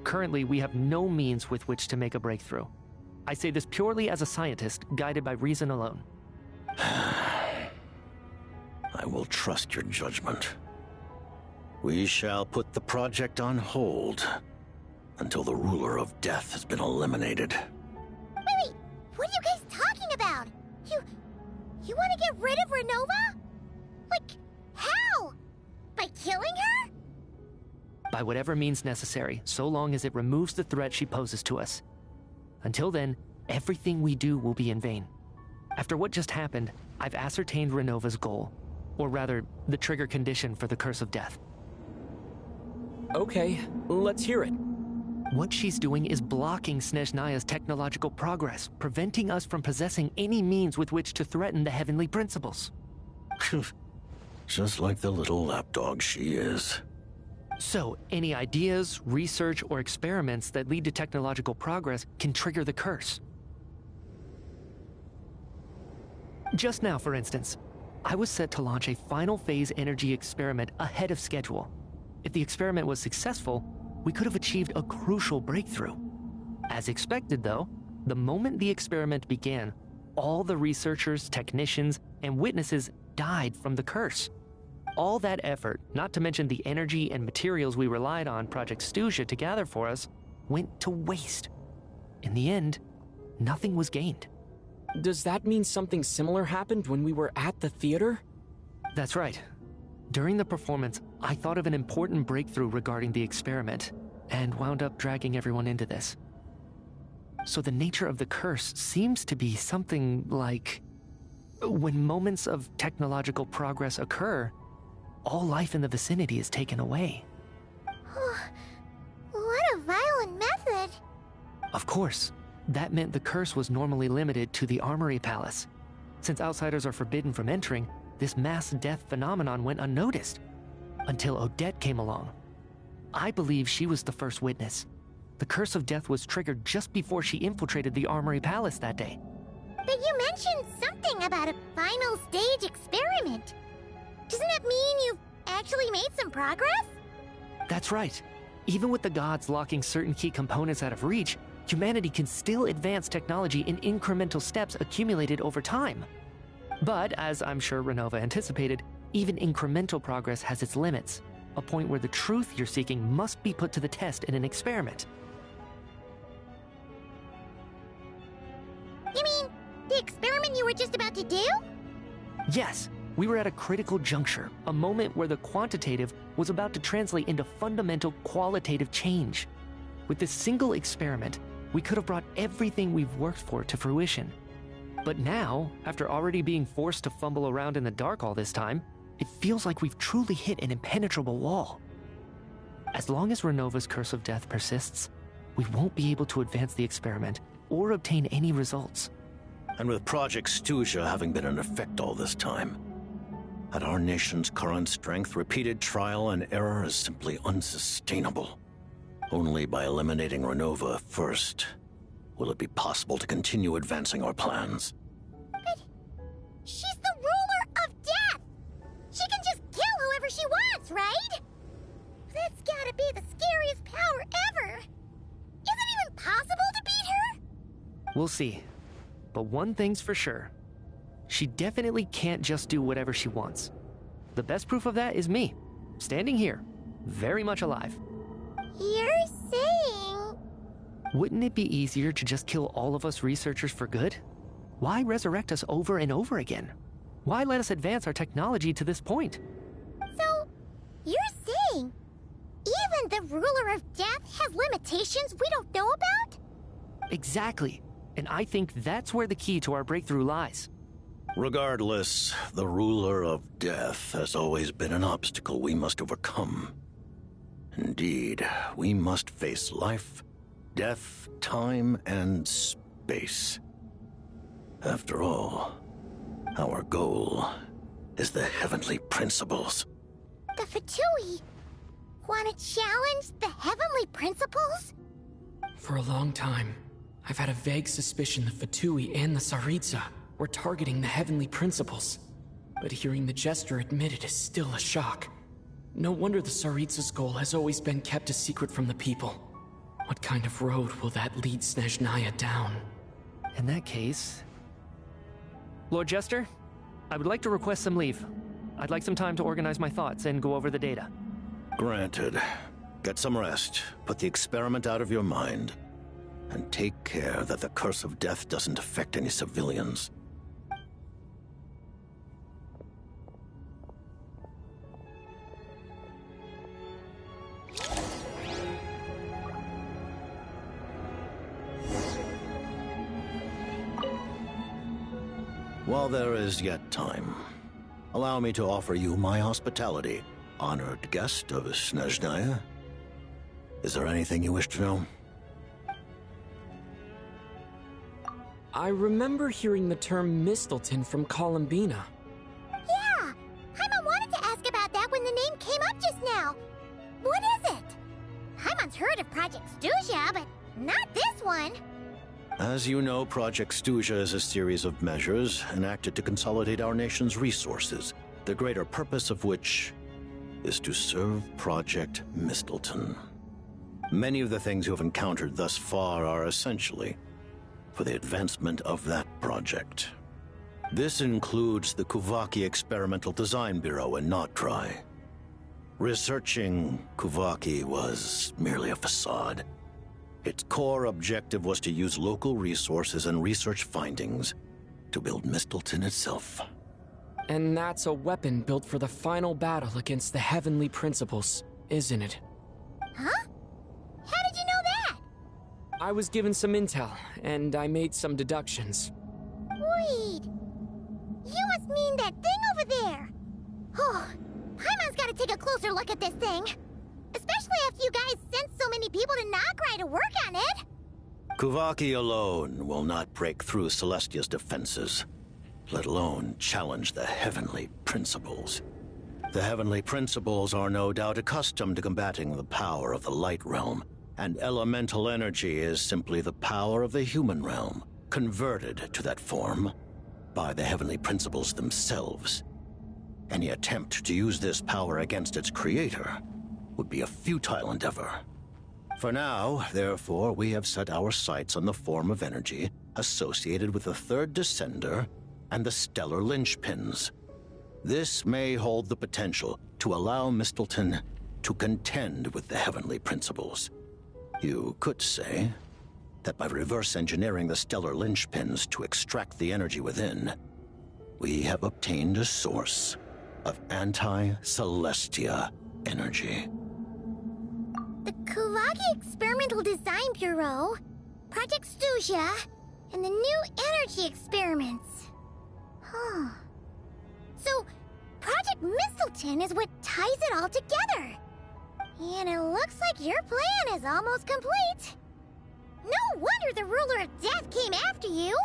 Currently, we have no means with which to make a breakthrough. I say this purely as a scientist, guided by reason alone. I will trust your judgment. We shall put the project on hold until the ruler of death has been eliminated. Wait, what are you guys talking about? You want to get rid of Renova? Like, how? By killing her? By whatever means necessary, so long as it removes the threat she poses to us. Until then, everything we do will be in vain. After what just happened, I've ascertained Renova's goal. Or rather, the trigger condition for the Curse of Death. Okay, let's hear it. What she's doing is blocking Snezhnaya's technological progress, preventing us from possessing any means with which to threaten the heavenly principles. Just like the little lapdog she is. So, any ideas, research, or experiments that lead to technological progress can trigger the curse. Just now, for instance, I was set to launch a final phase energy experiment ahead of schedule. If the experiment was successful, we could have achieved a crucial breakthrough. As expected, though, the moment the experiment began, all the researchers, technicians, and witnesses died from the curse. All that effort, not to mention the energy and materials we relied on Project Snezhnaya to gather for us, went to waste. In the end, nothing was gained. Does that mean something similar happened when we were at the theater? That's right. During the performance, I thought of an important breakthrough regarding the experiment, and wound up dragging everyone into this. So the nature of the curse seems to be something like... when moments of technological progress occur, all life in the vicinity is taken away. What a violent method! Of course, that meant the curse was normally limited to the Armory Palace. Since outsiders are forbidden from entering, this mass death phenomenon went unnoticed. Until Odette came along. I believe she was the first witness. The Curse of Death was triggered just before she infiltrated the Armory Palace that day. But you mentioned something about a final stage experiment. Doesn't that mean you've actually made some progress? That's right. Even with the gods locking certain key components out of reach, humanity can still advance technology in incremental steps accumulated over time. But, as I'm sure Renova anticipated, even incremental progress has its limits, a point where the truth you're seeking must be put to the test in an experiment. You mean, the experiment you were just about to do? Yes, we were at a critical juncture, a moment where the quantitative was about to translate into fundamental qualitative change. With this single experiment, we could have brought everything we've worked for to fruition. But now, after already being forced to fumble around in the dark all this time, it feels like we've truly hit an impenetrable wall. As long as Renova's Curse of Death persists, we won't be able to advance the experiment or obtain any results. And with Project Snezhnaya having been in effect all this time, at our nation's current strength, repeated trial and error is simply unsustainable. Only by eliminating Renova first will it be possible to continue advancing our plans. But she's the ruler of death! She can just kill whoever she wants, right? That's gotta be the scariest power ever! Is it even possible to beat her? We'll see. But one thing's for sure. She definitely can't just do whatever she wants. The best proof of that is me, standing here, very much alive. You're saying... Wouldn't it be easier to just kill all of us researchers for good? Why resurrect us over and over again? Why let us advance our technology to this point? So, you're saying even the ruler of death has limitations we don't know about? Exactly. And I think that's where the key to our breakthrough lies. Regardless, the ruler of death has always been an obstacle we must overcome. Indeed, we must face life, death, time, and space. After all, our goal is the heavenly principles. The Fatui want to challenge the heavenly principles? For a long time, I've had a vague suspicion the Fatui and the Tsaritsa were targeting the heavenly principles. But hearing the Jester admit it is still a shock. No wonder the Tsaritsa's goal has always been kept a secret from the people. What kind of road will that lead Snezhnaya down? In that case... Lord Jester, I would like to request some leave. I'd like some time to organize my thoughts and go over the data. Granted. Get some rest, put the experiment out of your mind, and take care that the curse of death doesn't affect any civilians. While there is yet time, allow me to offer you my hospitality, honored guest of Snezhnaya. Is there anything you wish to know? I remember hearing the term Mistleton from Columbina. Yeah! Paimon wanted to ask about that when the name came up just now. What is it? Paimon's heard of Project Snezhnaya, but not this one. As you know, Project Snezhnaya is a series of measures enacted to consolidate our nation's resources, the greater purpose of which is to serve Project Mistleton. Many of the things you have encountered thus far are essentially for the advancement of that project. This includes the Kuvaki Experimental Design Bureau in Nocturne. Researching Kuvaki was merely a facade. Its core objective was to use local resources and research findings to build Mistleton itself. And that's a weapon built for the final battle against the Heavenly Principles, isn't it? Huh? How did you know that? I was given some intel, and I made some deductions. Wait. You must mean that thing over there. Oh, Paimon's gotta take a closer look at this thing. Especially after you guys sent so many people to Nocturne to work on it. Kuvaki alone will not break through Celestia's defenses, let alone challenge the Heavenly Principles. The Heavenly Principles are no doubt accustomed to combating the power of the Light Realm, and elemental energy is simply the power of the human realm, converted to that form by the Heavenly Principles themselves. Any attempt to use this power against its creator would be a futile endeavor. For now, therefore, we have set our sights on the form of energy associated with the Third Descender and the Stellar Linchpins. This may hold the potential to allow Mistleton to contend with the Heavenly Principles. You could say that by reverse engineering the Stellar Linchpins to extract the energy within, we have obtained a source of anti-Celestia energy. The Kuvaki Experimental Design Bureau, Project Snezhnaya, and the new energy experiments. Huh. So, Project Mistleton is what ties it all together. And it looks like your plan is almost complete. No wonder the Ruler of Death came after you!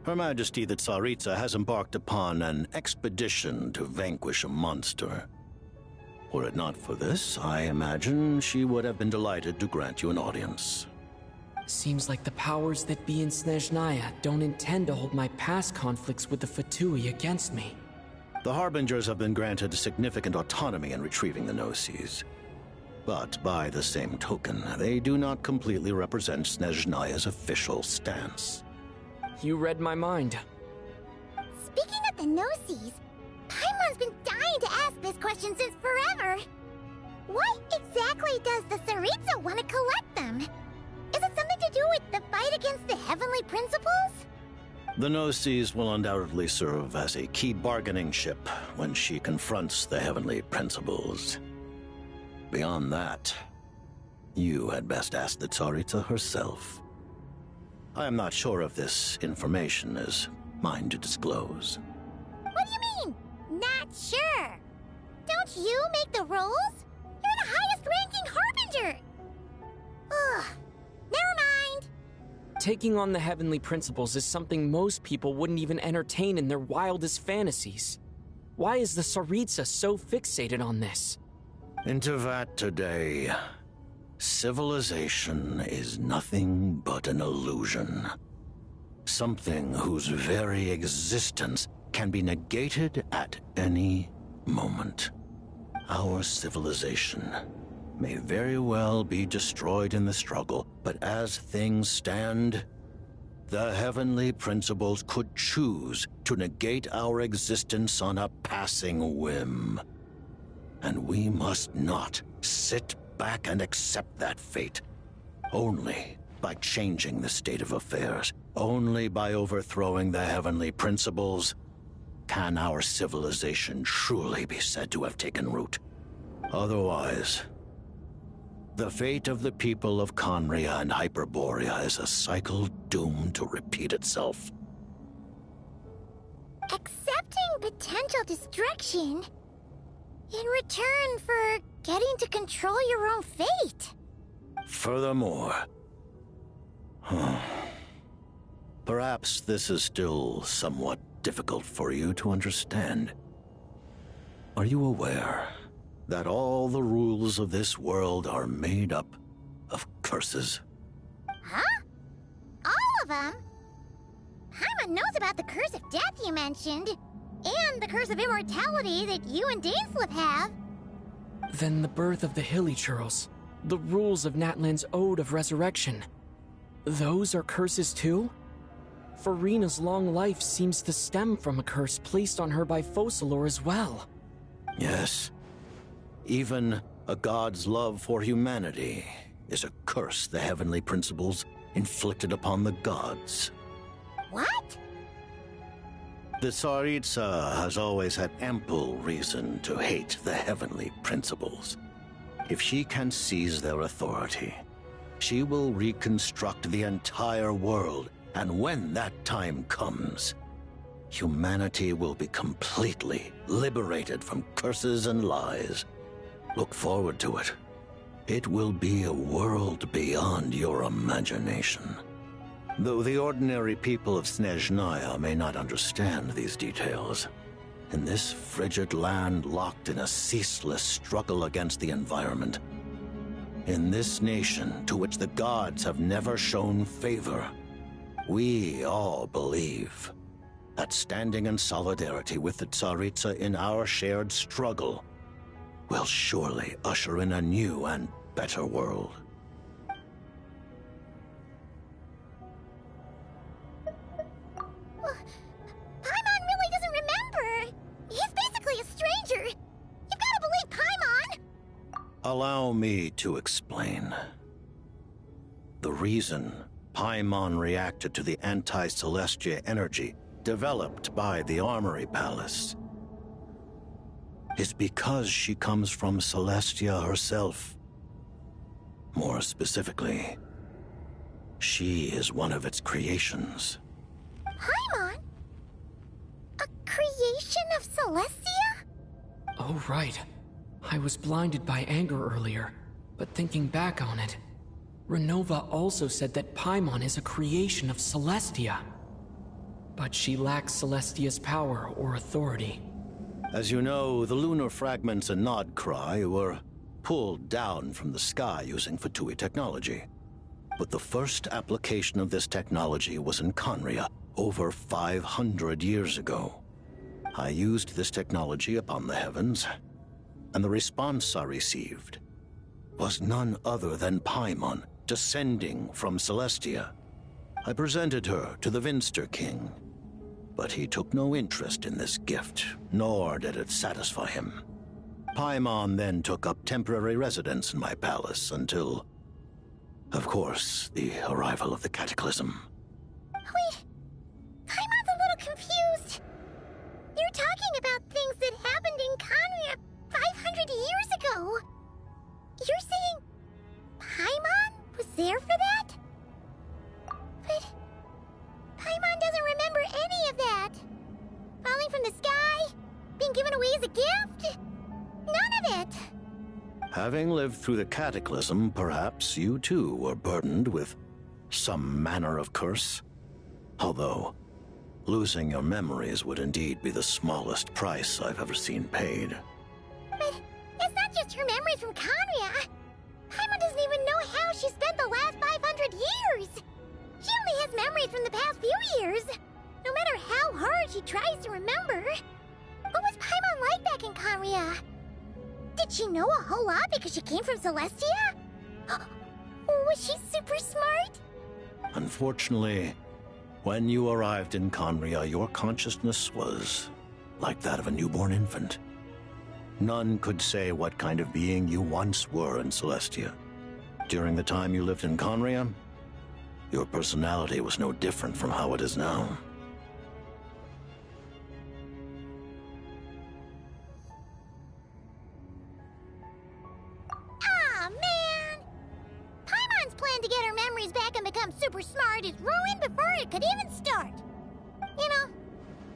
Her Majesty the Tsaritsa has embarked upon an expedition to vanquish a monster. Were it not for this, I imagine she would have been delighted to grant you an audience. Seems like the powers that be in Snezhnaya don't intend to hold my past conflicts with the Fatui against me. The Harbingers have been granted significant autonomy in retrieving the Gnosis. But by the same token, they do not completely represent Snezhnaya's official stance. You read my mind. Speaking of the Gnosis, Paimon's been dying to ask this question since forever. Why exactly does the Tsaritsa want to collect them? Is it something to do with the fight against the Heavenly Principles? The Gnosis will undoubtedly serve as a key bargaining chip when she confronts the Heavenly Principles. Beyond that, you had best ask the Tsaritsa herself. I am not sure if this information is mine to disclose. What do you mean, not sure? Don't you make the rolls? You're the highest-ranking Harbinger! Ugh, never mind. Taking on the Heavenly Principles is something most people wouldn't even entertain in their wildest fantasies. Why is the Tsaritsa so fixated on this? In Tevat today, civilization is nothing but an illusion. Something whose very existence can be negated at any moment. Our civilization may very well be destroyed in the struggle, but as things stand, The heavenly principles could choose to negate our existence on a passing whim. And we must not sit back and accept that fate. Only by changing the state of affairs, only by overthrowing the heavenly principles, can our civilization truly be said to have taken root. Otherwise, the fate of the people of Conria and Hyperborea is a cycle doomed to repeat itself. Accepting potential destruction in return for getting to control your own fate. Furthermore, perhaps this is still somewhat difficult for you to understand. Are you aware that all the rules of this world are made up of curses? Huh? All of them? Paimon knows about the curse of death you mentioned, and the curse of immortality that you and Dainsleif have. Then the birth of the Hilichurls, the rules of Natlan's Ode of Resurrection. Those are curses too? Farina's long life seems to stem from a curse placed on her by Focalor as well. Yes. Even a god's love for humanity is a curse the heavenly principles inflicted upon the gods. What? The Tsaritsa has always had ample reason to hate the heavenly principles. If she can seize their authority, she will reconstruct the entire world, and when that time comes, humanity will be completely liberated from curses and lies. Look forward to it. It will be a world beyond your imagination. Though the ordinary people of Snezhnaya may not understand these details, in this frigid land locked in a ceaseless struggle against the environment, in this nation to which the gods have never shown favor, we all believe that standing in solidarity with the Tsaritsa in our shared struggle will surely usher in a new and better world. Paimon really doesn't remember. He's basically a stranger. You've got to believe Paimon. Allow me to explain. The reason Paimon reacted to the anti-Celestia energy developed by the Armory Palace is because she comes from Celestia herself. More specifically, she is one of its creations. Paimon? A creation of Celestia? Oh, right. I was blinded by anger earlier, but thinking back on it, Renova also said that Paimon is a creation of Celestia. But she lacks Celestia's power or authority. As you know, the lunar fragments in Nodcry were pulled down from the sky using Fatui technology. But the first application of this technology was in Conria over 500 years ago. I used this technology upon the heavens, and the response I received was none other than Paimon descending from Celestia. I presented her to the Vinster King, but he took no interest in this gift, nor did it satisfy him. Paimon then took up temporary residence in my palace until, of course, the arrival of the Cataclysm. Wait, Paimon's a little confused. You're talking about things that happened in Conria 500 years ago. You're saying Paimon was there for that? But Paimon doesn't remember any of that. Falling from the sky? Being given away as a gift? None of it. Having lived through the Cataclysm, perhaps you too were burdened with some manner of curse. Although, losing your memories would indeed be the smallest price I've ever seen paid. But it's not just her memories from Conria. Paimon doesn't even know how she spent the last 500 years. She only has memories from the past few years. No matter how hard she tries to remember. What was Paimon like back in Conria? Did she know a whole lot because she came from Celestia? Was she super smart? Unfortunately, When you arrived in Conria, your consciousness was like that of a newborn infant. None could say what kind of being you once were in Celestia. During the time you lived in Conria, your personality was no different from how it is now. Aw, man! Paimon's plan to get her memories back and become super smart is ruined before it could even start. You know,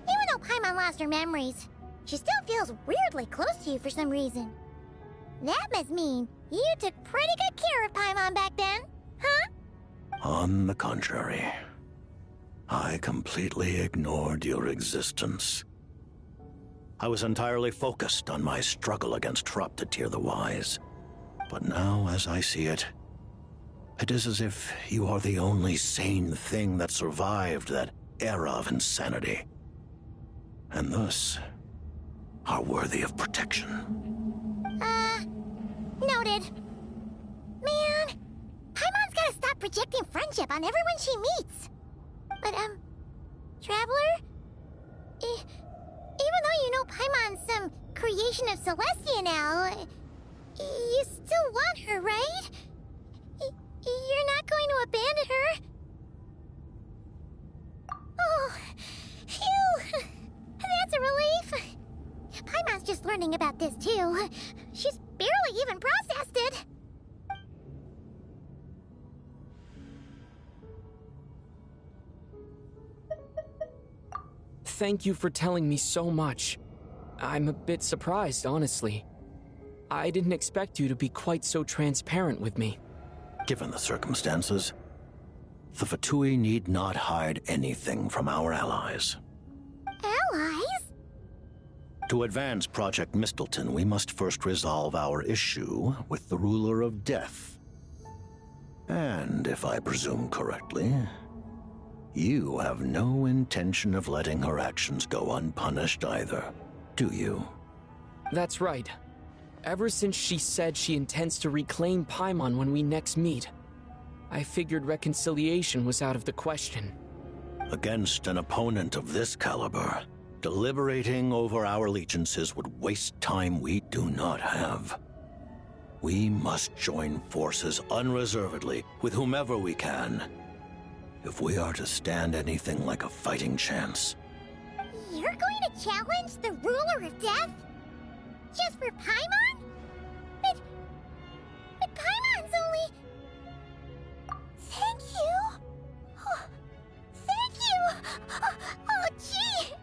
even though Paimon lost her memories, she still feels weirdly close to you for some reason. That must mean you took pretty good care of Paimon back then, huh? On the contrary, I completely ignored your existence. I was entirely focused on my struggle against Troptatir the Wise. But now, as I see it, it is as if you are the only sane thing that survived that era of insanity. And thus, are worthy of protection. Noted. Man, Paimon's gotta stop projecting friendship on everyone she meets. But, Traveler? Even though you know Paimon's some creation of Celestia now, you still want her, right? You're not going to abandon her? Oh, phew! That's a relief. Paimon's just learning about this, too. She's barely even processed it. Thank you for telling me so much. I'm a bit surprised, honestly. I didn't expect you to be quite so transparent with me. Given the circumstances, the Fatui need not hide anything from our allies. Allies? To advance Project Mistleton, we must first resolve our issue with the Ruler of Death. And if I presume correctly, you have no intention of letting her actions go unpunished either, do you? That's right. Ever since she said she intends to reclaim Paimon when we next meet, I figured reconciliation was out of the question. Against an opponent of this caliber, deliberating over our allegiances would waste time we do not have. We must join forces unreservedly with whomever we can, if we are to stand anything like a fighting chance. You're going to challenge the Ruler of Death? Just for Paimon? But Paimon's only... Thank you! Oh, thank you! Oh, gee!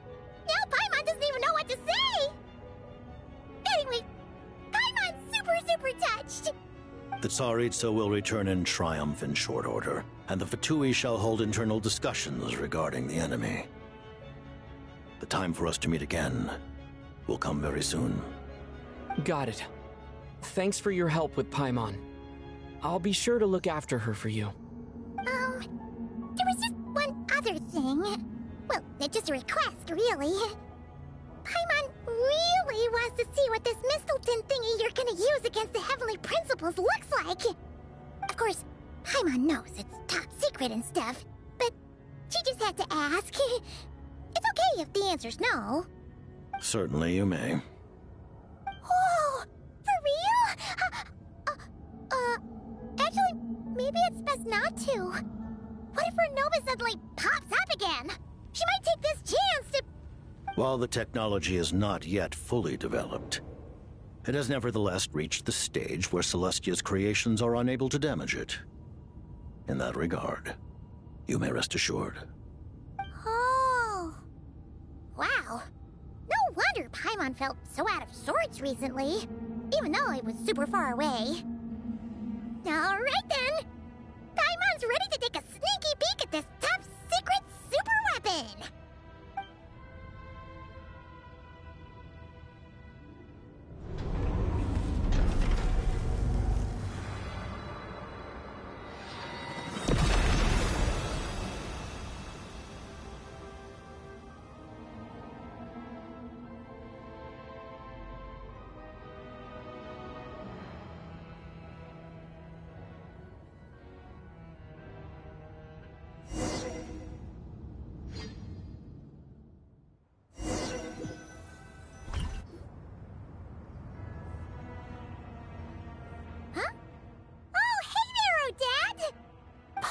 Now Paimon doesn't even know what to say! Anyway, Paimon's super touched! The Tsaritsa will return in triumph in short order, and the Fatui shall hold internal discussions regarding the enemy. The time for us to meet again will come very soon. Got it. Thanks for your help with Paimon. I'll be sure to look after her for you. There was just one other thing. Well, just a request, really. Paimon really wants to see what this Mistleton thingy you're gonna use against the Heavenly Principles looks like. Of course, Paimon knows it's top secret and stuff, but she just had to ask. It's okay if the answer's no. Certainly you may. Oh, for real? Actually, maybe it's best not to. What if her Nova suddenly pops up again? She might take this chance to... While the technology is not yet fully developed, it has nevertheless reached the stage where Celestia's creations are unable to damage it. In that regard, you may rest assured. Oh. Wow. No wonder Paimon felt so out of sorts recently, even though it was super far away. Alright then! Paimon's ready to take a sneaky peek at this top secret super weapon!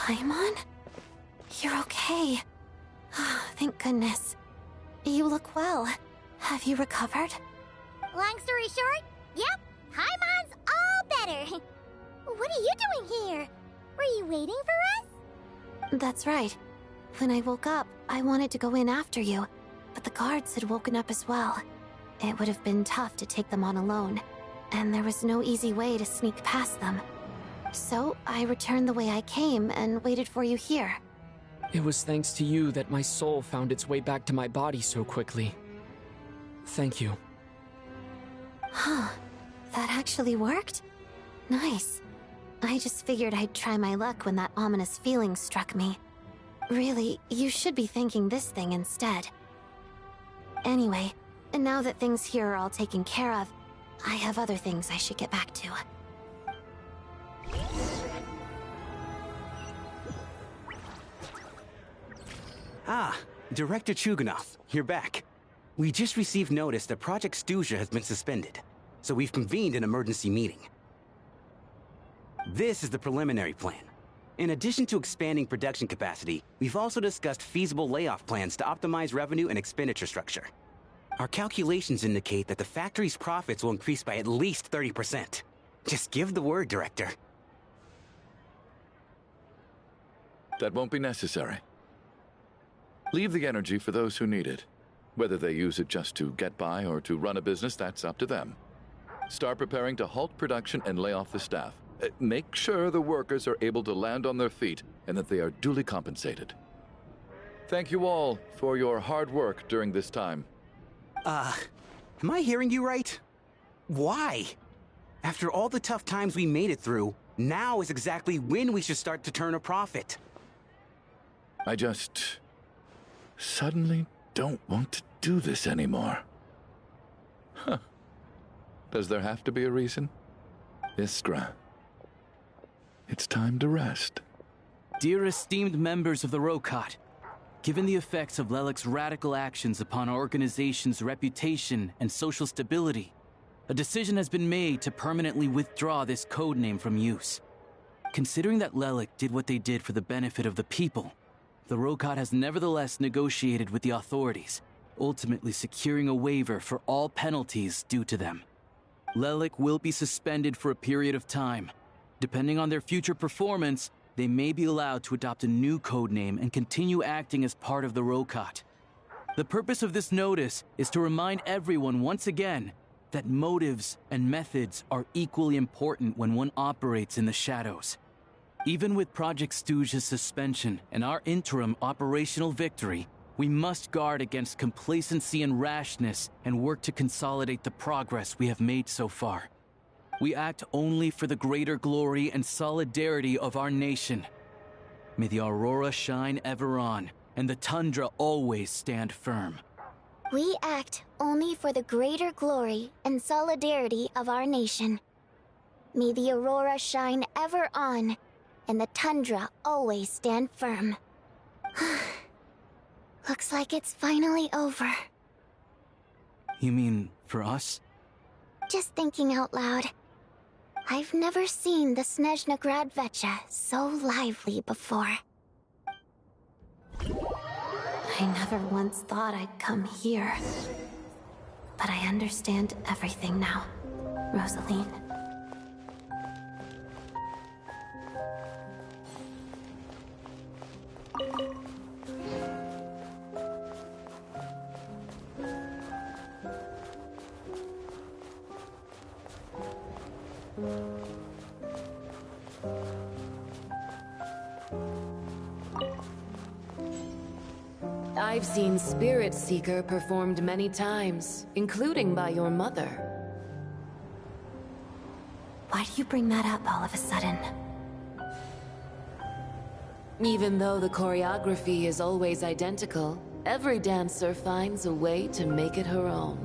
Paimon? You're okay. Thank goodness. You look well. Have you recovered? Long story short, yep, Paimon's all better. What are you doing here? Were you waiting for us? That's right. When I woke up, I wanted to go in after you, but the guards had woken up as well. It would have been tough to take them on alone, and there was no easy way to sneak past them. So I returned the way I came and waited for you here. It was thanks to you that my soul found its way back to my body so quickly. Thank you. Huh. That actually worked? Nice. I just figured I'd try my luck when that ominous feeling struck me. Really, you should be thanking this thing instead. Anyway, now that things here are all taken care of, I have other things I should get back to. Ah, Director Chuganov, you're back. We just received notice that Project Snezhnaya has been suspended, so we've convened an emergency meeting. This is the preliminary plan. In addition to expanding production capacity, we've also discussed feasible layoff plans to optimize revenue and expenditure structure. Our calculations indicate that the factory's profits will increase by at least 30%. Just give the word, Director. That won't be necessary. Leave the energy for those who need it. Whether they use it just to get by or to run a business, that's up to them. Start preparing to halt production and lay off the staff. Make sure the workers are able to land on their feet and that they are duly compensated. Thank you all for your hard work during this time. Am I hearing you right? Why? After all the tough times we made it through, now is exactly when we should start to turn a profit. I just suddenly don't want to do this anymore. Huh. Does there have to be a reason? Iskra, it's time to rest. Dear esteemed members of the Rokot, given the effects of Lelic's radical actions upon our organization's reputation and social stability, a decision has been made to permanently withdraw this codename from use. Considering that Lelic did what they did for the benefit of the people, the Rokot has nevertheless negotiated with the authorities, ultimately securing a waiver for all penalties due to them. Lelic will be suspended for a period of time. Depending on their future performance, they may be allowed to adopt a new codename and continue acting as part of the Rokot. The purpose of this notice is to remind everyone once again that motives and methods are equally important when one operates in the shadows. Even with Project Snezhnaya's suspension and our interim operational victory, we must guard against complacency and rashness and work to consolidate the progress we have made so far. We act only for the greater glory and solidarity of our nation. May the aurora shine ever on, and the tundra always stand firm. We act only for the greater glory and solidarity of our nation. May the aurora shine ever on, and the tundra always stand firm. Looks like it's finally over. You mean for us? Just thinking out loud. I've never seen the Snezhnaya Gradvecha so lively before. I never once thought I'd come here. But I understand everything now, Rosaline. I've seen Spirit Seeker performed many times, including by your mother. Why do you bring that up all of a sudden? Even though the choreography is always identical, every dancer finds a way to make it her own.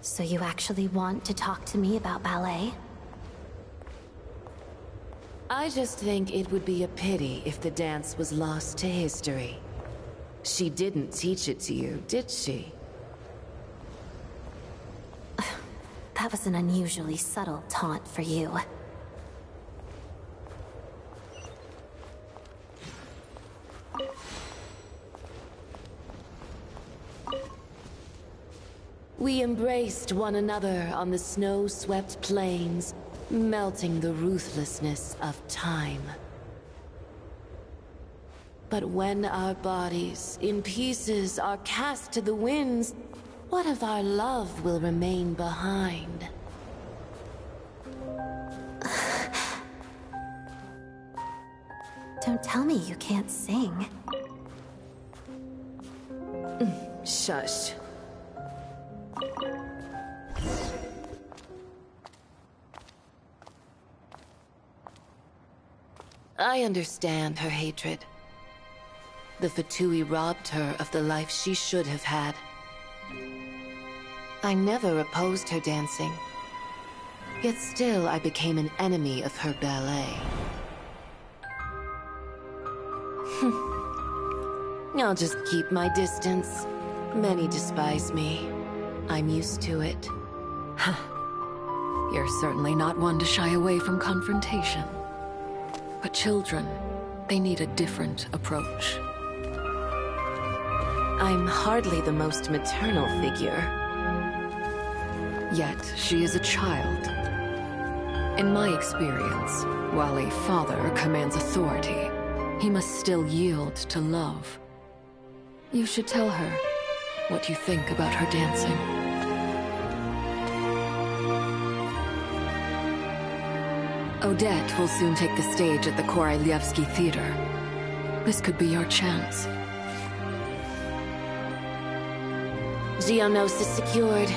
So you actually want to talk to me about ballet? I just think it would be a pity if the dance was lost to history. She didn't teach it to you, did she? That was an unusually subtle taunt for you. We embraced one another on the snow-swept plains, melting the ruthlessness of time. But when our bodies, in pieces, are cast to the winds, what of our love will remain behind? Don't tell me you can't sing. Shush. I understand her hatred. The Fatui robbed her of the life she should have had. I never opposed her dancing. Yet still I became an enemy of her ballet. I'll just keep my distance. Many despise me. I'm used to it. You're certainly not one to shy away from confrontation. But children, they need a different approach. I'm hardly the most maternal figure. Yet, she is a child. In my experience, while a father commands authority, he must still yield to love. You should tell her what you think about her dancing. Odette will soon take the stage at the Korolyevsky Theater. This could be your chance. Geonosis secured.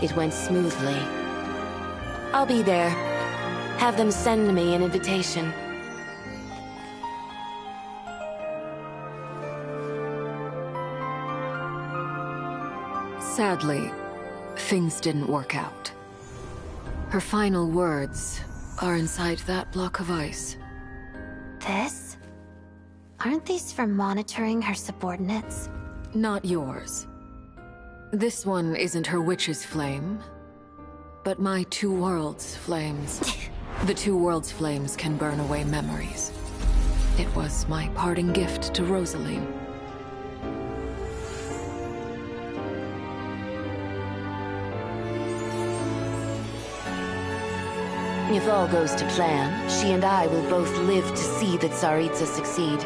It went smoothly. I'll be there. Have them send me an invitation. Sadly, things didn't work out. Her final words are inside that block of ice. This? Aren't these for monitoring her subordinates? Not yours. This one isn't her witch's flame, but my two worlds' flames. The two worlds' flames can burn away memories. It was my parting gift to Rosaline. If all goes to plan, she and I will both live to see the Tsaritsa succeed.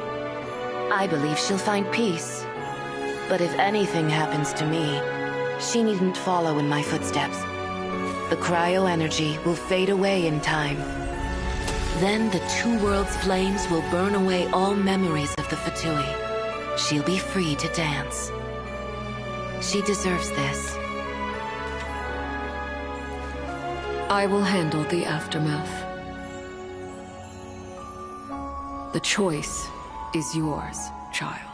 I believe she'll find peace. But if anything happens to me, she needn't follow in my footsteps. The cryo-energy will fade away in time. Then the two worlds' flames will burn away all memories of the Fatui. She'll be free to dance. She deserves this. I will handle the aftermath. The choice is yours, child.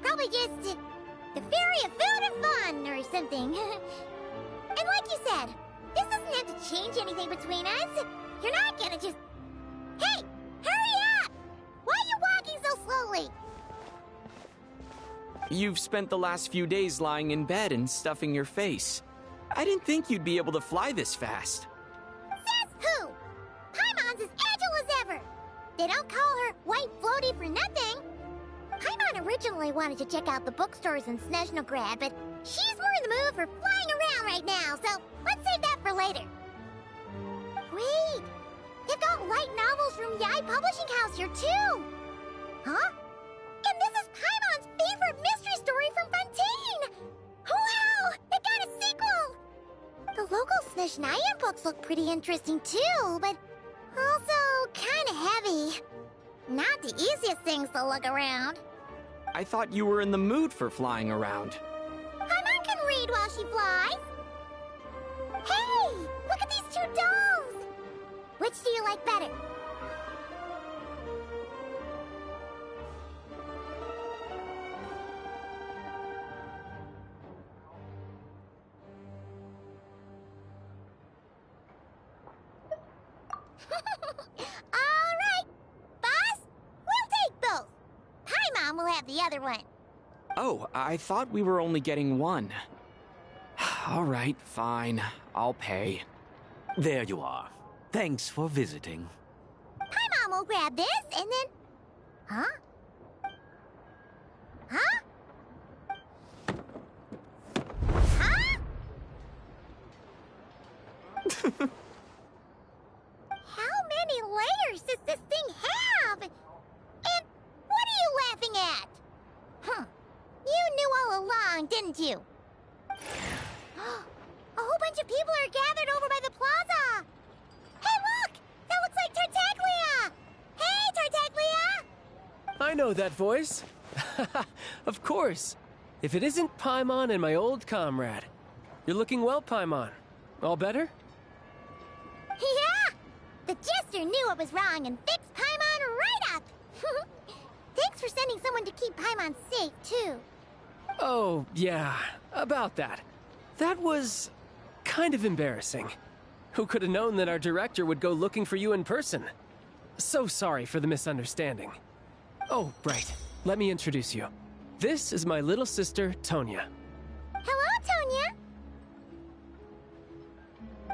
Probably just the fairy of food and fun or something. And like you said, this doesn't have to change anything between us. You're not gonna just... Hey! Hurry up! Why are you walking so slowly? You've spent the last few days lying in bed and stuffing your face. I didn't think you'd be able to fly this fast. Says who? Paimon's as agile as ever. They don't call her White Floaty for nothing. Paimon originally wanted to check out the bookstores in Snezhnaya, but she's more in the mood for flying around right now, so let's save that for later. Wait! They've got light novels from Yai Publishing House here, too! Huh? And this is Paimon's favorite mystery story from Fontaine! Wow! They got a sequel! The local Snezhnaya books look pretty interesting, too, but also kinda heavy. Not the easiest things to look around. I thought you were in the mood for flying around. Paimon can read while she flies. Hey! Look at these two dolls! Which do you like better? Alright! Boss, we'll take both. Paimon will have the other one. Oh, I thought we were only getting one. All right, fine. I'll pay. There you are. Thanks for visiting. Paimon will grab this and then... Huh? Huh? Huh? How many layers does this thing have? And what are you laughing at? Huh. You knew all along, didn't you? A whole bunch of people are gathered over by the plaza. Hey, look! That looks like Tartaglia! Hey, Tartaglia! I know that voice. Of course. If it isn't Paimon and my old comrade. You're looking well, Paimon. All better? Yeah! The Jester knew what was wrong and fixed Paimon right up! Thanks for sending someone to keep Paimon safe, too. Oh, yeah. About that. That was... kind of embarrassing. Who could have known that our director would go looking for you in person? So sorry for the misunderstanding. Oh, right. Let me introduce you. This is my little sister, Tonya. Hello, Tonya!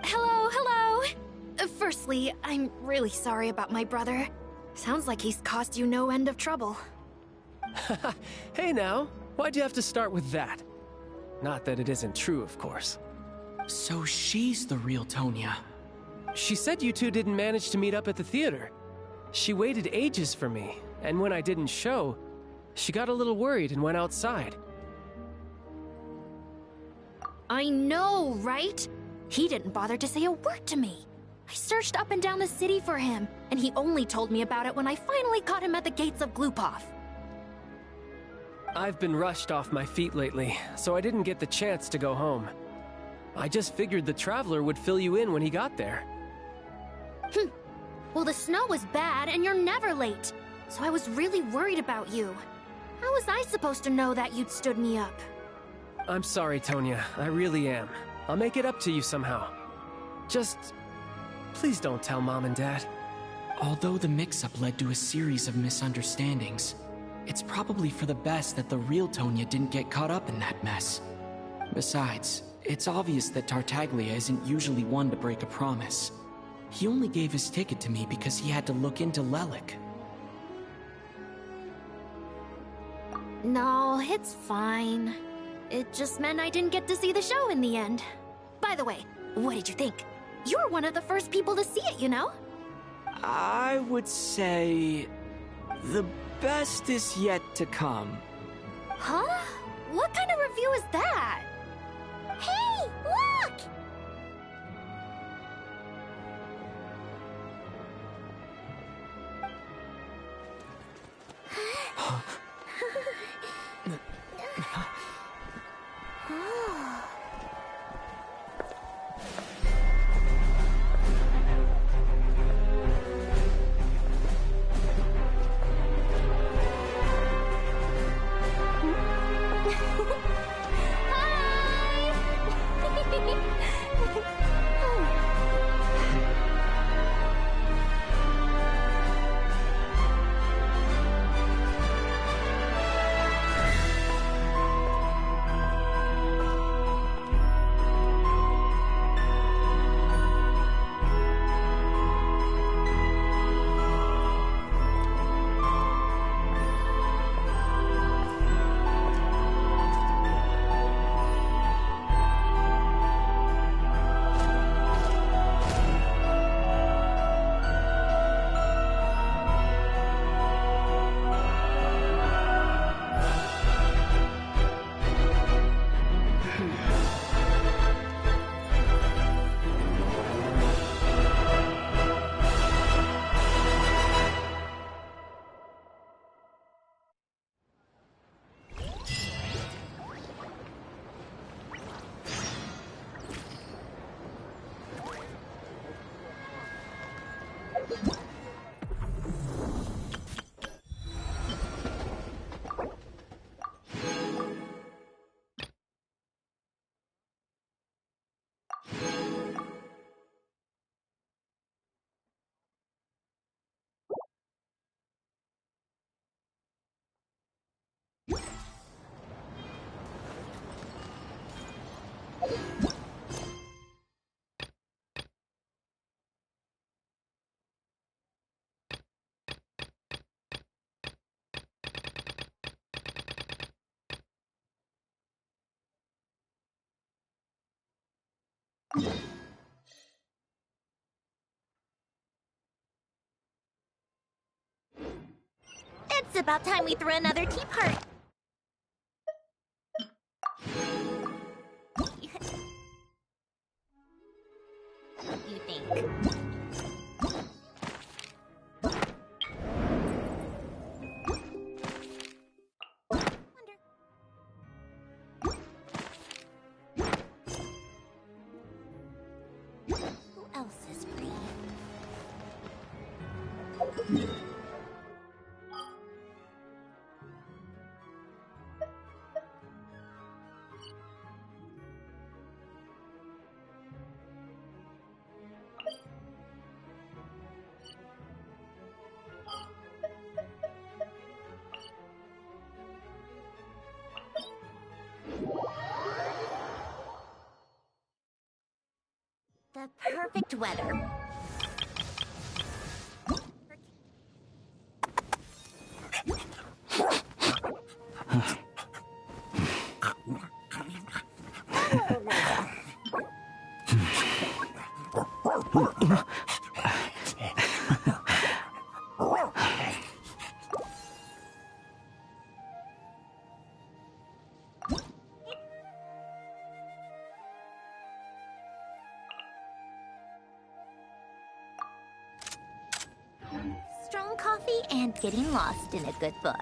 Hello, hello! Firstly, I'm really sorry about my brother. Sounds like he's caused you no end of trouble. Hey now, why'd you have to start with that? Not that it isn't true, of course. So she's the real Tonya. She said you two didn't manage to meet up at the theater. She waited ages for me, and when I didn't show, she got a little worried and went outside. I know, right? He didn't bother to say a word to me. I searched up and down the city for him, and he only told me about it when I finally caught him at the gates of Glupov. I've been rushed off my feet lately, so I didn't get the chance to go home. I just figured the Traveler would fill you in when he got there. Well, the snow was bad, and you're never late. So I was really worried about you. How was I supposed to know that you'd stood me up? I'm sorry, Tonya. I really am. I'll make it up to you somehow. Just... please don't tell Mom and Dad. Although the mix-up led to a series of misunderstandings, it's probably for the best that the real Tonya didn't get caught up in that mess. Besides, it's obvious that Tartaglia isn't usually one to break a promise. He only gave his ticket to me because he had to look into Lelik. No, it's fine. It just meant I didn't get to see the show in the end. By the way, what did you think? You were one of the first people to see it, you know? I would say... the best is yet to come. Huh? What kind of review is that? Hey, look! It's about time we threw another tea party. You think? Who else is free? The perfect weather. Strong coffee and getting lost in a good book.